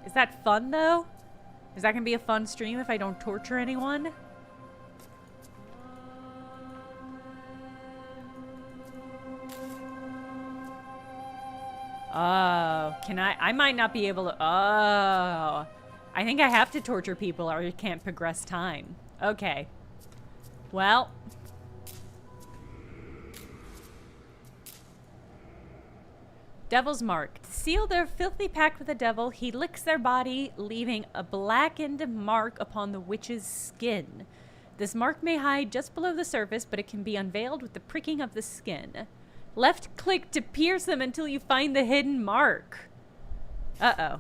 Is that fun, though? Is that gonna be a fun stream if I don't torture anyone? Oh, can I might not be able to, oh. I think I have to torture people or I can't progress time. Okay. Well. Devil's Mark. To seal their filthy pact with the devil, he licks their body, leaving a blackened mark upon the witch's skin. This mark may hide just below the surface, but it can be unveiled with the pricking of the skin. Left click to pierce them until you find the hidden mark. Uh-oh.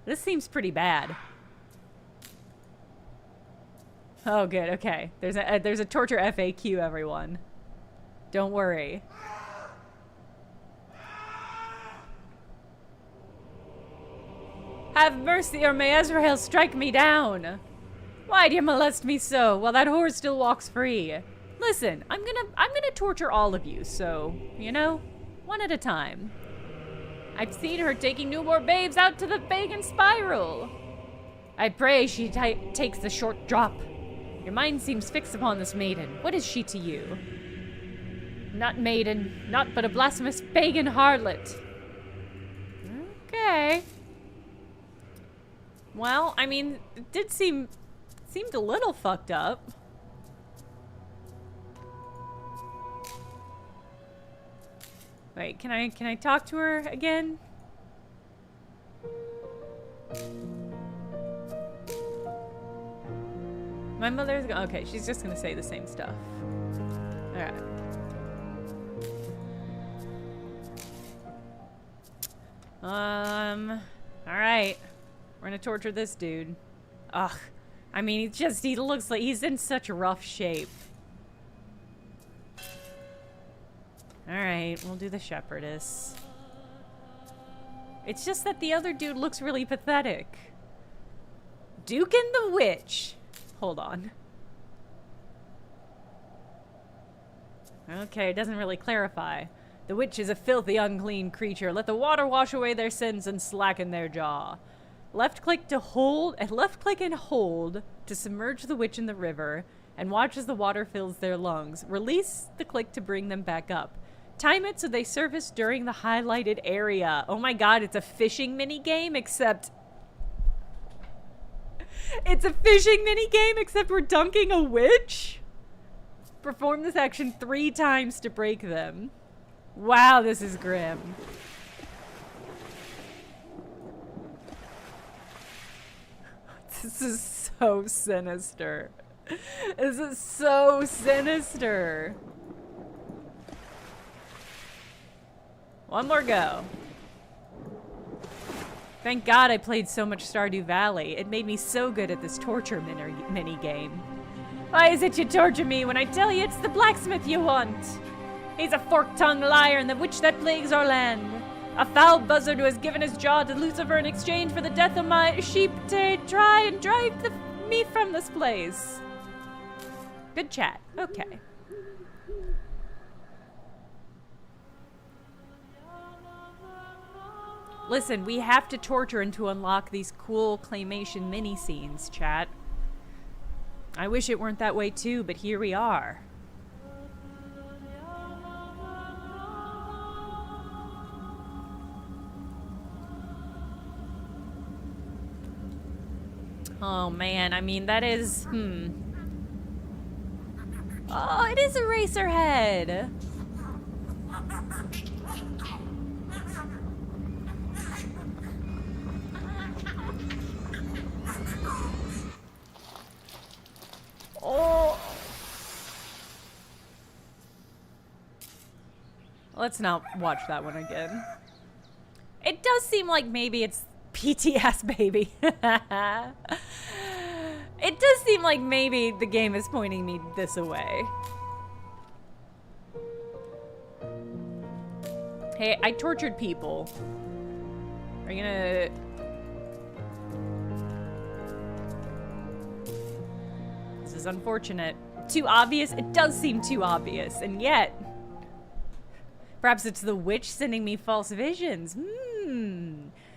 This seems pretty bad. Oh, good. Okay. There's a torture FAQ, everyone. Don't worry. Have mercy, or may Azrael strike me down. Why do you molest me so while that whore still walks free? Listen, I'm gonna torture all of you, so, you know, one at a time. I've seen her taking newborn babes out to the pagan spiral. I pray she takes the short drop. Your mind seems fixed upon this maiden. What is she to you? Not maiden, not but a blasphemous pagan harlot. Okay. Well, I mean, it did seemed a little fucked up. Wait, can I talk to her again? My mother's okay, she's just gonna say the same stuff. Alright. Alright. We're gonna torture this dude. Ugh. I mean, he looks like he's in such rough shape. Alright, we'll do the shepherdess. It's just that the other dude looks really pathetic. Duke and the Witch. Hold on. Okay, it doesn't really clarify. The witch is a filthy, unclean creature. Let the water wash away their sins and slacken their jaw. Left click to hold, and left click and hold to submerge the witch in the river, and watch as the water fills their lungs. Release the click to bring them back up. Time it so they surface during the highlighted area. Oh my god, it's a fishing mini game, except... It's a fishing mini game, except we're dunking a witch? Perform this action 3 times to break them. Wow, this is grim. This is so sinister. This is so sinister. One more go. Thank God I played so much Stardew Valley. It made me so good at this torture mini game. Why is it you torture me when I tell you it's the blacksmith you want? He's a fork-tongued liar and the witch that plagues our land. A foul buzzard who has given his jaw to Lucifer in exchange for the death of my sheep to try and drive me from this place. Good chat. Okay. Listen, we have to torture and to unlock these cool claymation mini scenes, chat. I wish it weren't that way too, but here we are. Oh man, I mean, that is, Oh, it is Eraserhead! Oh! Let's not watch that one again. It does seem like maybe it's PTS baby. It does seem like maybe the game is pointing me this away. Hey, I tortured people. Are you gonna... This is unfortunate. Too obvious? It does seem too obvious, and yet... Perhaps it's the witch sending me false visions.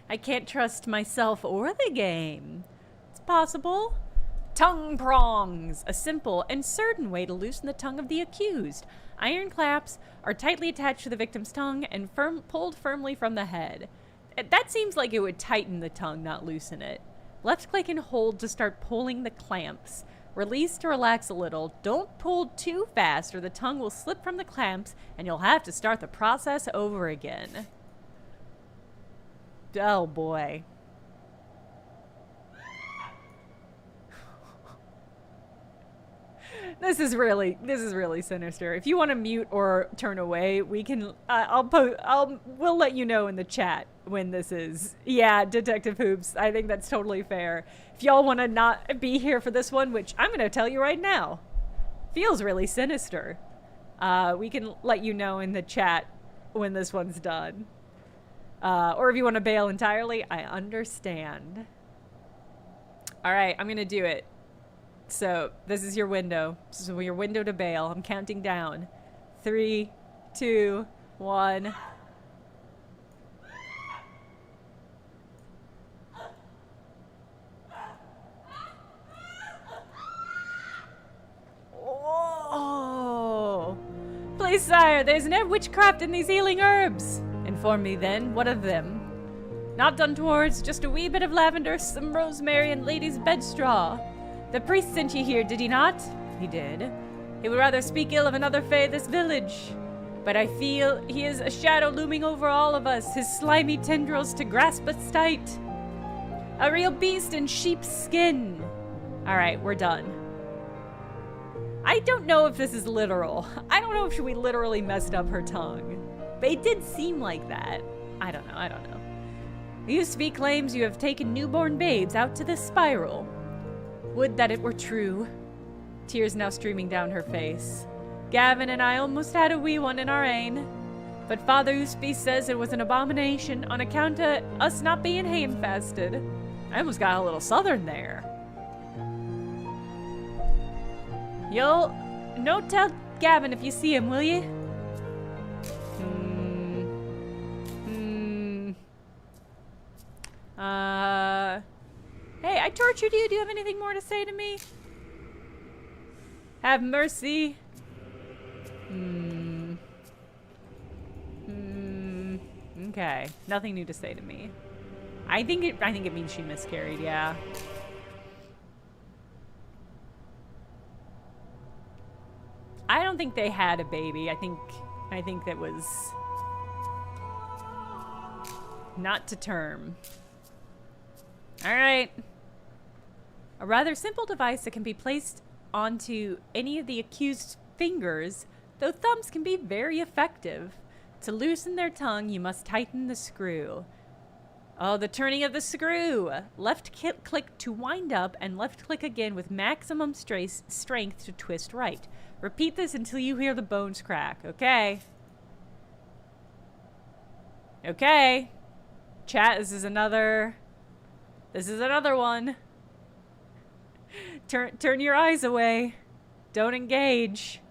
I can't trust myself or the game. It's possible. Tongue prongs, a simple and certain way to loosen the tongue of the accused. Iron claps are tightly attached to the victim's tongue and pulled firmly from the head. That seems like it would tighten the tongue, not loosen it. Left click and hold to start pulling the clamps. Release to relax a little. Don't pull too fast or the tongue will slip from the clamps and you'll have to start the process over again. Oh boy. This is really sinister. If you want to mute or turn away, we can. We'll let you know in the chat when this is. Yeah, Detective Hoops. I think that's totally fair. If y'all want to not be here for this one, which I'm gonna tell you right now, feels really sinister. We can let you know in the chat when this one's done. Or if you want to bail entirely, I understand. All right, I'm gonna do it. So this is your window. This is your window to bail. I'm counting down. 3, 2, 1. Oh! Please, sire, there's no witchcraft in these healing herbs. Inform me then, what of them? Not done towards, just a wee bit of lavender, some rosemary, and lady's bedstraw. The priest sent you here, did he not? He did. He would rather speak ill of another fae this village. But I feel he is a shadow looming over all of us, his slimy tendrils to grasp us tight. A real beast in sheep's skin. Alright, we're done. I don't know if this is literal. I don't know if we literally messed up her tongue. But it did seem like that. I don't know. You speak claims you have taken newborn babes out to this spiral. Would that it were true. Tears now streaming down her face. Gavin and I almost had a wee one in our ain. But Father Usby says it was an abomination on account of us not being hand-fasted. I almost got a little southern there. You'll no tell Gavin if you see him, will you? Hey, I tortured you. Do you have anything more to say to me? Have mercy. Okay. Nothing new to say to me. I think it means she miscarried, yeah. I don't think they had a baby. I think that was not to term. All right. A rather simple device that can be placed onto any of the accused's fingers, though thumbs can be very effective. To loosen their tongue, you must tighten the screw. Oh, the turning of the screw. Left click to wind up and left click again with maximum strength to twist right. Repeat this until you hear the bones crack. Okay. Okay. Chat, this is another one. Turn your eyes away. Don't engage.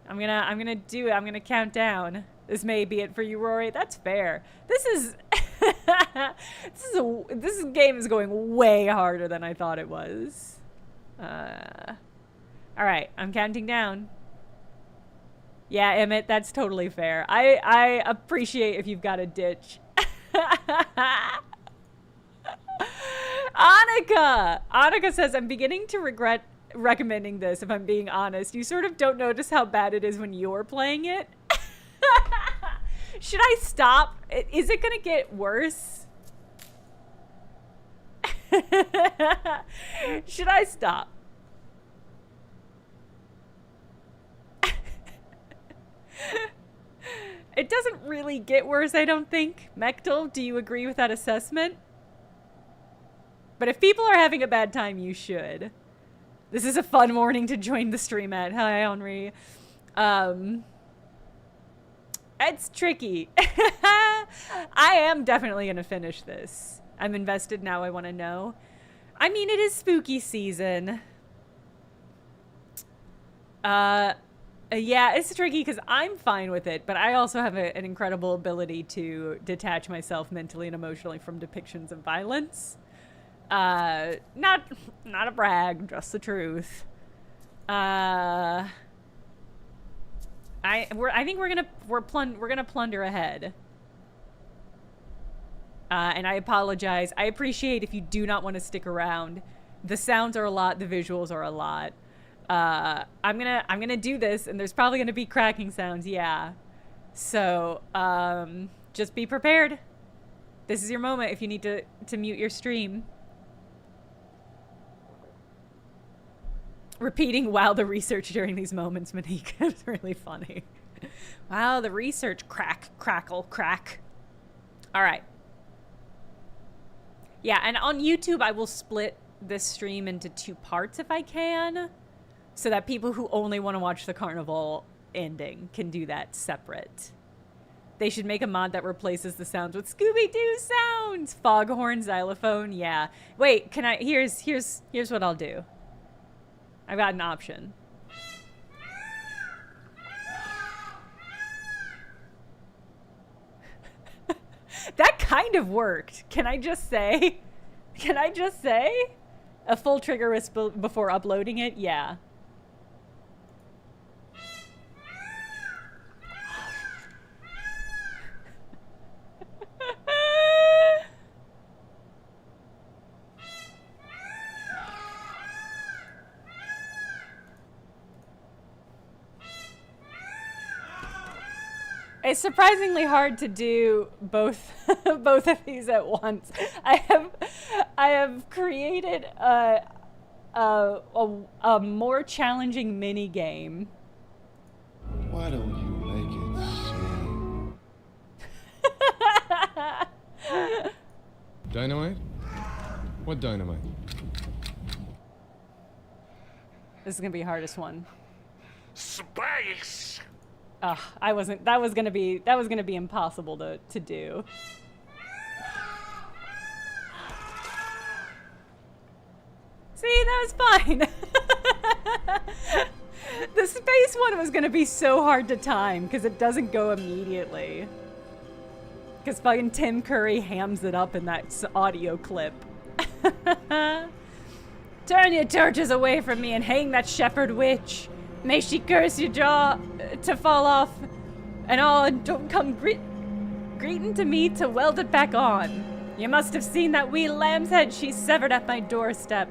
I'm gonna do it. I'm gonna count down. This may be it for you, Rory. That's fair. This game is going way harder than I thought it was. All right, I'm counting down. Yeah, Emmett, that's totally fair. I appreciate if you've got a ditch. Annika says, I'm beginning to regret recommending this, if I'm being honest. You sort of don't notice how bad it is when you're playing it. Should I stop? Is it gonna get worse? Should I stop? It doesn't really get worse, I don't think. Mechtel, do you agree with that assessment? But if people are having a bad time, you should. This is a fun morning to join the stream at. Hi, Henri. It's tricky. I am definitely going to finish this. I'm invested now. I want to know. I mean, it is spooky season. Yeah, it's tricky because I'm fine with it, but I also have an incredible ability to detach myself mentally and emotionally from depictions of violence. Not a brag, just the truth. I think we're gonna plunder ahead. And I apologize. I appreciate if you do not want to stick around. The sounds are a lot, the visuals are a lot. I'm gonna do this, and there's probably gonna be cracking sounds, yeah. So, just be prepared. This is your moment if you need to mute your stream. Repeating wow the research during these moments, Monika, is really funny. Wow, the research, crack, crackle, crack. All right. Yeah, and on YouTube, I will split this stream into 2 parts if I can, so that people who only want to watch the Carnival ending can do that separate. They should make a mod that replaces the sounds with Scooby-Doo sounds. Foghorn, xylophone, yeah. Wait, can I? Here's what I'll do. I've got an option. That kind of worked. Can I just say? Can I just say? A full trigger risk before uploading it? Yeah. It's surprisingly hard to do both both of these at once. I have created a more challenging mini game. Why don't you make it sing? Dynamite? What dynamite? This is gonna be the hardest one. Space! Ugh, that was gonna be impossible to do. See, that was fine. The space one was gonna be so hard to time because it doesn't go immediately. Because fucking Tim Curry hams it up in that audio clip. Turn your torches away from me and hang that shepherd witch. May she curse your jaw to fall off and all, and don't come greeting to me to weld it back on. You must have seen that wee lamb's head she severed at my doorstep.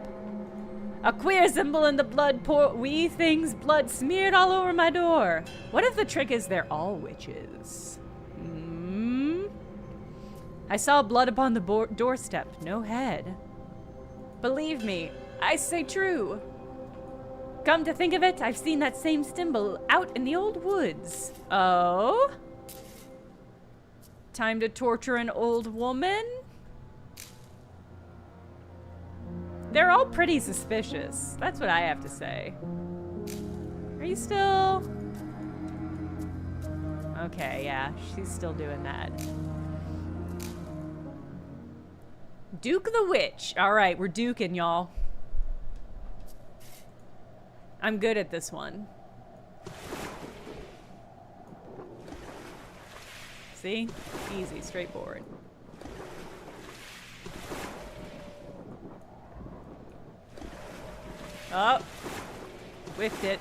A queer symbol in the blood, poor wee thing's blood smeared all over my door. What if the trick is they're all witches? I saw blood upon the doorstep, no head. Believe me, I say true. Come to think of it, I've seen that same symbol out in the old woods. Oh? Time to torture an old woman? They're all pretty suspicious. That's what I have to say. Are you still... Okay, yeah, she's still doing that. Duke the Witch. All right, we're duking, y'all. I'm good at this one. See? Easy, straightforward. Oh. Whiffed it.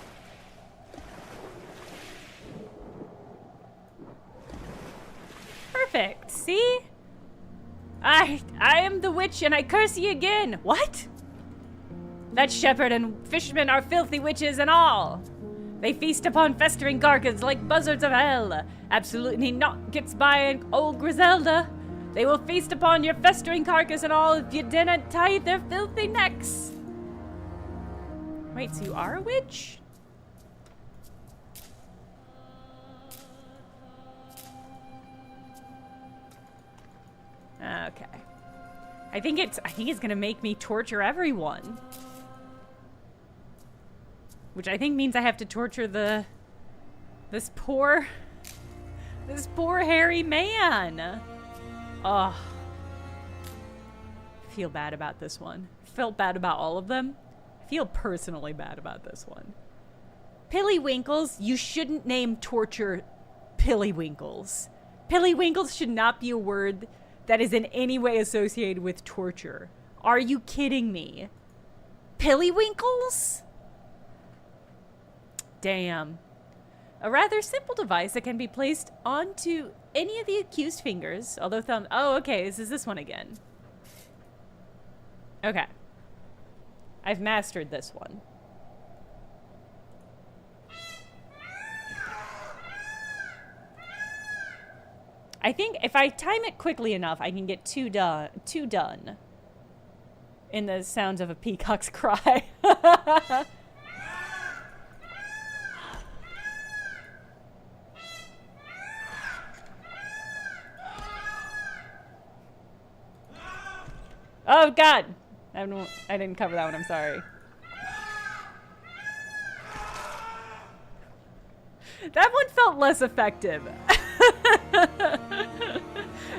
Perfect. See? I am the witch and I curse ye again. What? That shepherd and fisherman are filthy witches and all. They feast upon festering carcasses like buzzards of hell. Absolutely not gets by an old Griselda. They will feast upon your festering carcass and all if you didn't tie their filthy necks. Wait, so you are a witch? Okay. I think it's gonna make me torture everyone. Which I think means I have to torture this poor hairy man. Oh. I feel bad about this one. Felt bad about all of them. I feel personally bad about this one. Pillywinkles, you shouldn't name torture Pillywinkles. Pillywinkles should not be a word that is in any way associated with torture. Are you kidding me? Pillywinkles? Damn. A rather simple device that can be placed onto any of the accused fingers, although thumb... Oh, okay, this is this one again. Okay. I've mastered this one. I think if I time it quickly enough, I can get two done. In the sounds of a peacock's cry. Oh, God. I didn't cover that one. I'm sorry. That one felt less effective.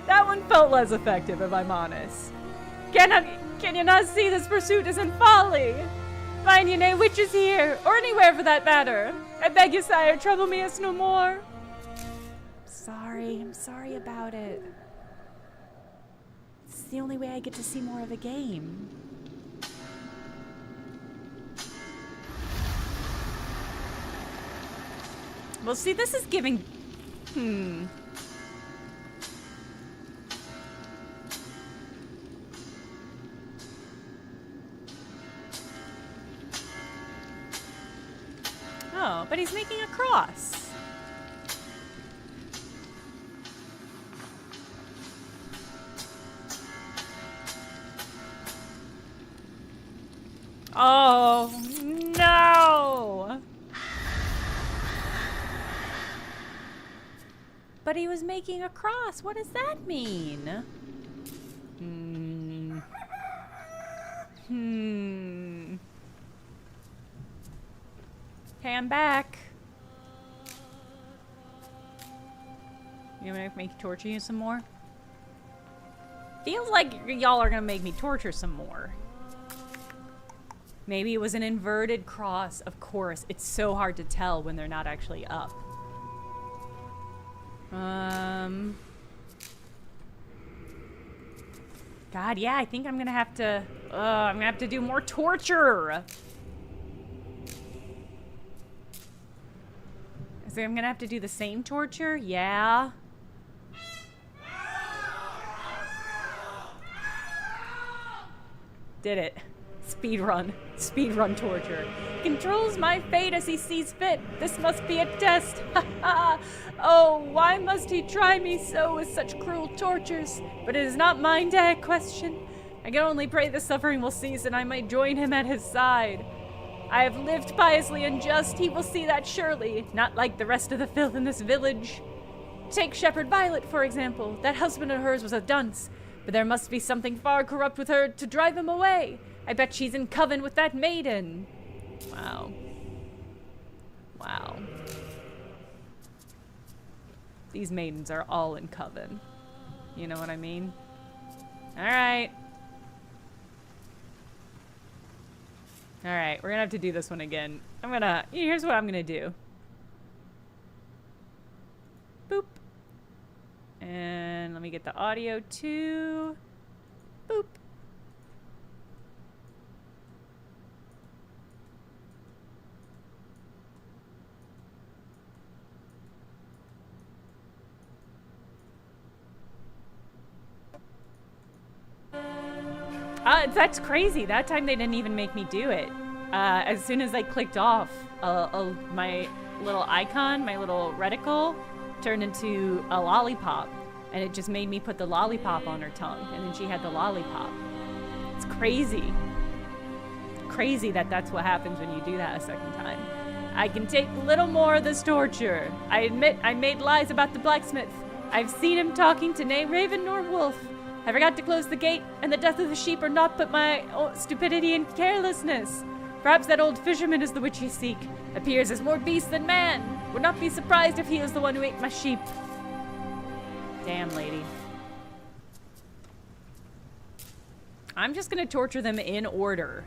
That one felt less effective, if I'm honest. Can you not see this pursuit is in folly? find ye nae witches here, or anywhere for that matter. I beg you, sire, trouble me us no more. I'm sorry about it. It's the only way I get to see more of a game. Well, see, this is giving... Oh, but he's making a cross. Oh, no! But he was making a cross. What does that mean? Okay, I'm back. You gonna make me torture you some more? Feels like y'all are gonna make me torture some more. Maybe it was an inverted cross. Of course, it's so hard to tell when they're not actually up. God, yeah, I think I'm gonna have to do more torture. So I'm gonna have to do the same torture? Yeah. Did it. Speedrun torture. Controls my fate as he sees fit. This must be a test. Oh, why must he try me so with such cruel tortures? But it is not mine to question. I can only pray the suffering will cease and I might join him at his side. I have lived piously and just. He will see that surely. Not like the rest of the filth in this village. Take Shepherd Violet, for example. That husband of hers was a dunce. But there must be something far corrupt with her to drive him away. I bet she's in coven with that maiden. Wow. Wow. These maidens are all in coven. You know what I mean? Alright. Alright, we're gonna have to do this one again. Here's what I'm gonna do. Boop. And let me get the audio too. Boop. That's crazy. That time they didn't even make me do it. As soon as I clicked off, my little icon, my little reticle, turned into a lollipop. And it just made me put the lollipop on her tongue. And then she had the lollipop. It's crazy. Crazy that that's what happens when you do that a second time. I can take a little more of this torture. I admit I made lies about the blacksmith. I've seen him talking to neither raven nor wolf. I forgot to close the gate, and the death of the sheep are not but my stupidity and carelessness. Perhaps that old fisherman is the witch you seek. Appears as more beast than man. Would not be surprised if he is the one who ate my sheep. Damn, lady. I'm just gonna torture them in order.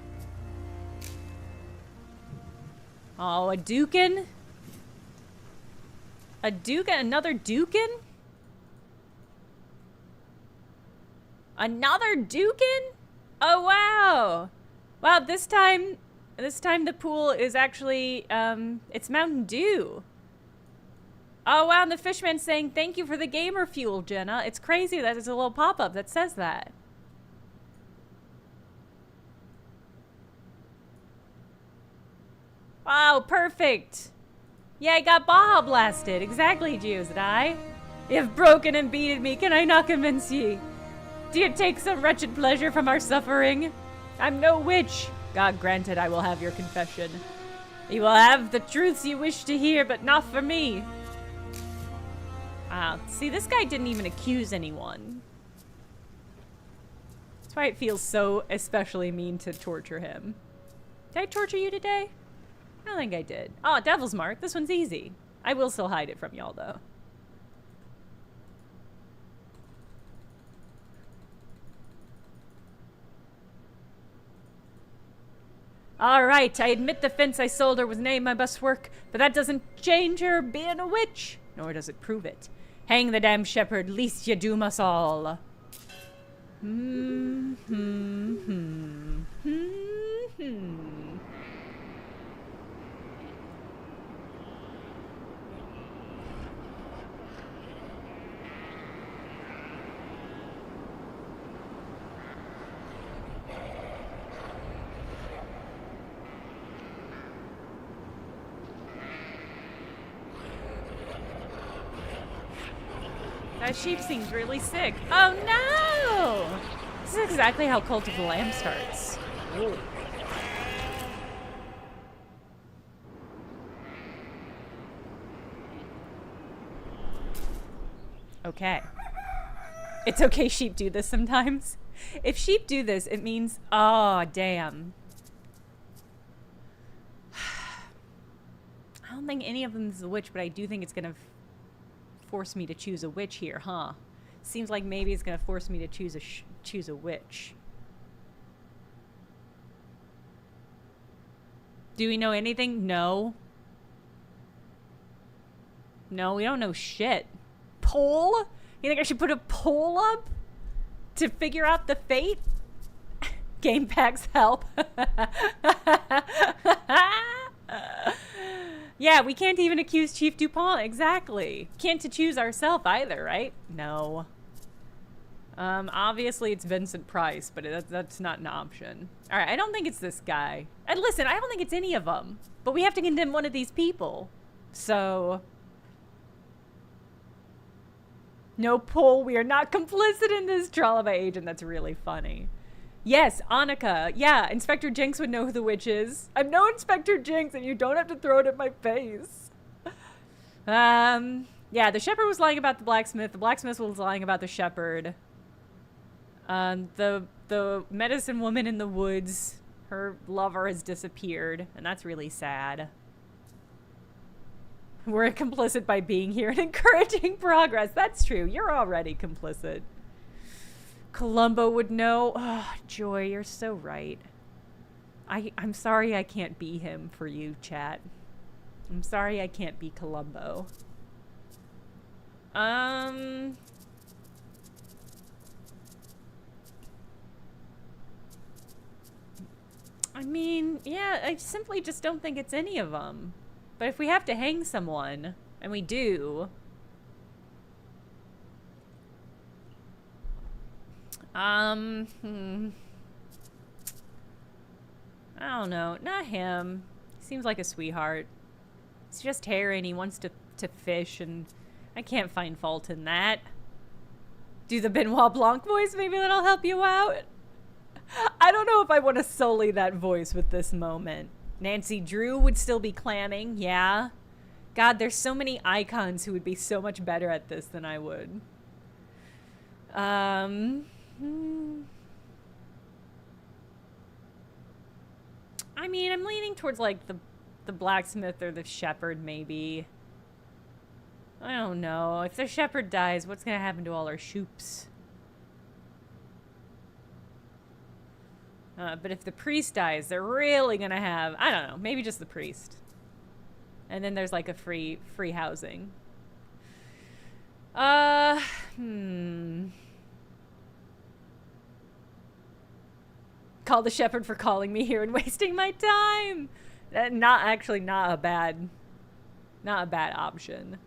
Oh, a Dukin? A Dukin? Another Dukin? Another Dukin? Oh, wow. Wow, this time the pool is actually, it's Mountain Dew. Oh, wow, and the fishman's saying, thank you for the gamer fuel, Jenna. It's crazy that there's a little pop-up that says that. Wow, perfect. Yeah, I got Baja blasted. Exactly, Jews, and I. You have broken and beaten me, can I not convince ye? Do you take some wretched pleasure from our suffering? I'm no witch. God granted I will have your confession. You will have the truths you wish to hear, but not for me. See, this guy didn't even accuse anyone. That's why it feels so especially mean to torture him. Did I torture you today? I don't think I did. Oh, Devil's Mark. This one's easy. I will still hide it from y'all, though. Alright, I admit the fence I sold her was named my best work, but that doesn't change her being a witch, nor does it prove it. Hang the damn shepherd, least you doom us all. That sheep seems really sick. Oh no! This is exactly how Cult of the Lamb starts. Ooh. Okay. It's okay sheep do this sometimes. If sheep do this, it means... Oh, damn. I don't think any of them is a witch, but I do think it's gonna force me to choose a witch here, huh? Seems like maybe it's gonna force me to choose a witch. Do we know anything? No. No, we don't know shit. Poll? You think I should put a poll up to figure out the fate? Game packs help. Yeah, we can't even accuse Chief Dupont. Exactly. Can't to choose ourselves either, right? No. Obviously it's Vincent Price, but that's not an option. All right, I don't think it's this guy. And listen, I don't think it's any of them. But we have to condemn one of these people. So... No poll, we are not complicit in this trial by agent. That's really funny. Yes, Annika. Yeah, Inspector Jinx would know who the witch is. I'm no Inspector Jinx, and you don't have to throw it at my face. Yeah, the shepherd was lying about the blacksmith. The blacksmith was lying about the shepherd. The medicine woman in the woods, her lover has disappeared, and that's really sad. We're complicit by being here and encouraging progress. That's true. You're already complicit. Columbo would know. Oh, Joy, you're so right. I'm sorry I can't be him for you, chat. I'm sorry I can't be Columbo. I mean, yeah, I simply just don't think it's any of them. But if we have to hang someone, and we do... I don't know. Not him. He seems like a sweetheart. He's just hairy and he wants to fish, and I can't find fault in that. Do the Benoit Blanc voice? Maybe that'll help you out. I don't know if I want to sully that voice with this moment. Nancy Drew would still be clamming, yeah. God, there's so many icons who would be so much better at this than I would. I mean, I'm leaning towards, like, the blacksmith or the shepherd, maybe. I don't know. If the shepherd dies, what's gonna happen to all our shoops? But if the priest dies, they're really gonna have... I don't know. Maybe just the priest. And then there's, like, a free housing. Call the shepherd for calling me here and wasting my time. Not a bad option.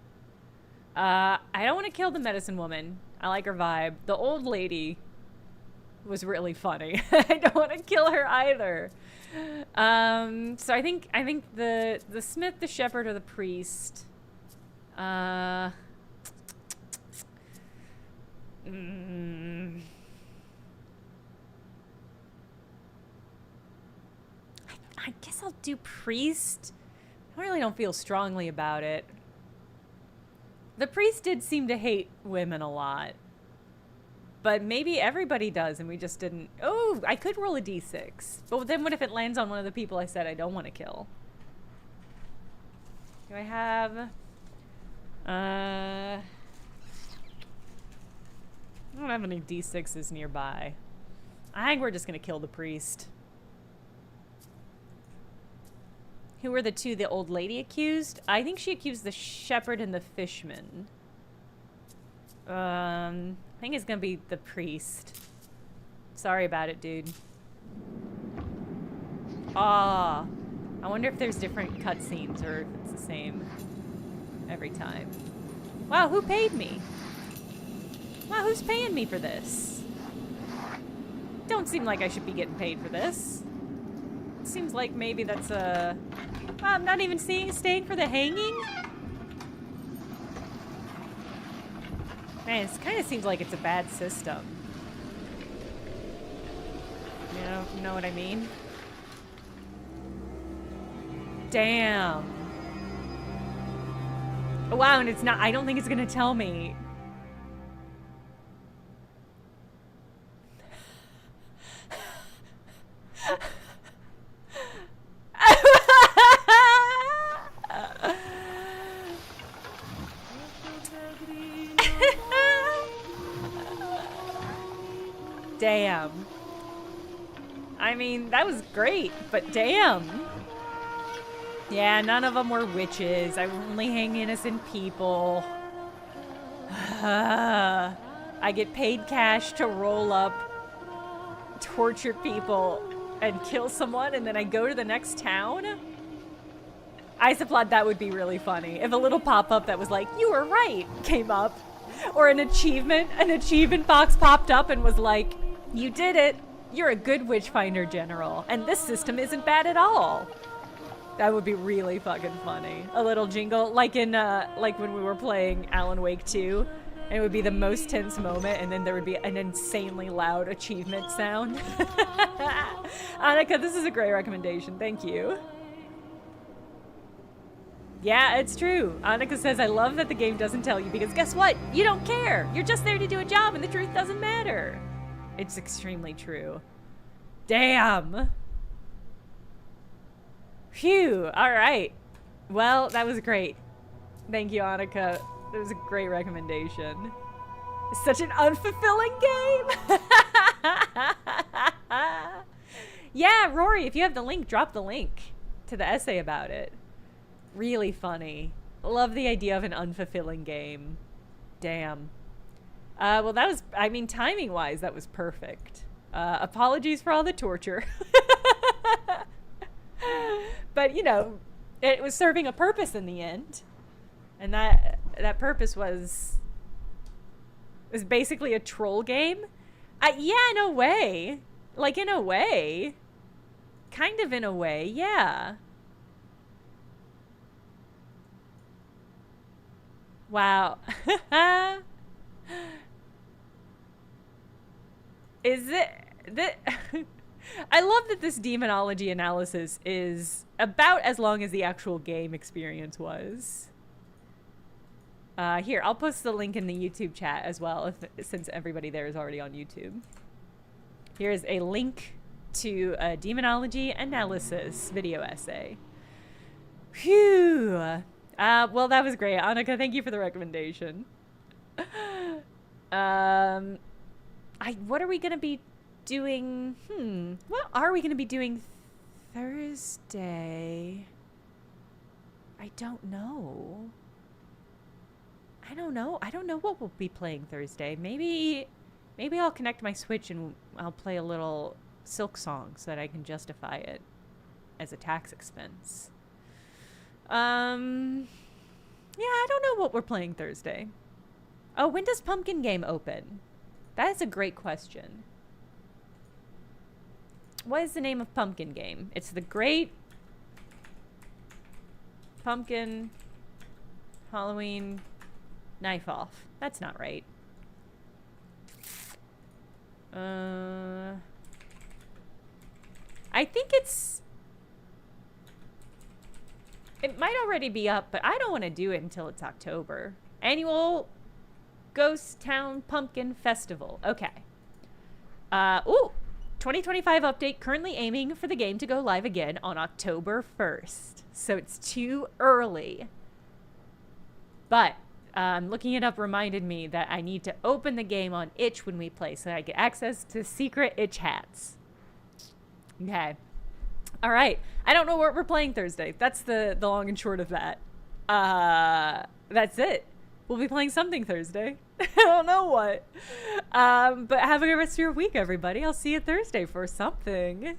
I don't want to kill the medicine woman. I like her vibe. The old lady was really funny. I don't want to kill her either. So I think the smith, the shepherd, or the priest. I guess I'll do priest. I really don't feel strongly about it. The priest did seem to hate women a lot. But maybe everybody does and we just didn't... Oh, I could roll a d6. But then what if it lands on one of the people I said I don't want to kill? Do I have... I don't have any d6s nearby. I think we're just going to kill the priest. Who were the two the old lady accused? I think she accused the shepherd and the fishman. I think it's gonna be the priest. Sorry about it, dude. Ah, I wonder if there's different cutscenes or if it's the same every time. Wow, who paid me? Wow, who's paying me for this? Don't seem like I should be getting paid for this. It seems like maybe that's a... Wow, I'm not even staying for the hanging? Man, it kind of seems like it's a bad system. You know what I mean? Damn. Oh, wow, and it's not... I don't think it's gonna tell me. Damn. I mean, that was great, but damn. Yeah, none of them were witches. I only hang innocent people. I get paid cash to roll up, torture people, and kill someone, and then I go to the next town? I supplied that would be really funny. If a little pop-up that was like, "You were right," came up. Or an achievement box popped up and was like, "You did it. You're a good witch finder general, and this system isn't bad at all." That would be really fucking funny. A little jingle, like in, like when we were playing Alan Wake 2, and it would be the most tense moment, and then there would be an insanely loud achievement sound. Annika, this is a great recommendation. Thank you. Yeah, it's true. Annika says, "I love that the game doesn't tell you, because guess what? You don't care. You're just there to do a job, and the truth doesn't matter." It's extremely true. Damn. Phew. All right. Well, that was great. Thank you, Annika. That was a great recommendation. It's such an unfulfilling game. Yeah, Rory, if you have the link, drop the link to the essay about it. Really funny. Love the idea of an unfulfilling game. Damn. Well, that was, I mean, timing-wise, that was perfect. Apologies for all the torture. But, you know, it was serving a purpose in the end. And that purpose was basically a troll game. Yeah, in a way. Like, in a way. Kind of in a way, yeah. Wow. Is it... I love that this demonology analysis is about as long as the actual game experience was. Here, I'll post the link in the YouTube chat as well, since everybody there is already on YouTube. Here's a link to a demonology analysis video essay. Phew. Well, that was great. Annika, thank you for the recommendation. What are we going to be doing? What are we going to be doing Thursday? I don't know. I don't know what we'll be playing Thursday. Maybe I'll connect my Switch and I'll play a little Silk Song so that I can justify it as a tax expense. Yeah, I don't know what we're playing Thursday. Oh, when does Pumpkin Game open? That is a great question. What is the name of Pumpkin Game? It's the Great Pumpkin Halloween Knife Off. That's not right. I think it might already be up, but I don't want to do it until it's October. Annual Ghost Town Pumpkin Festival. Okay. Ooh, 2025 update, currently aiming for the game to go live again on October 1st. So it's too early. But looking it up reminded me that I need to open the game on itch when we play so I get access to secret itch hats. Okay. All right. I don't know what we're playing Thursday. That's the long and short of that. That's it. We'll be playing something Thursday. I don't know what. But have a good rest of your week, everybody. I'll see you Thursday for something.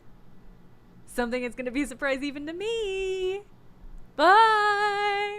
Something that's going to be a surprise even to me. Bye.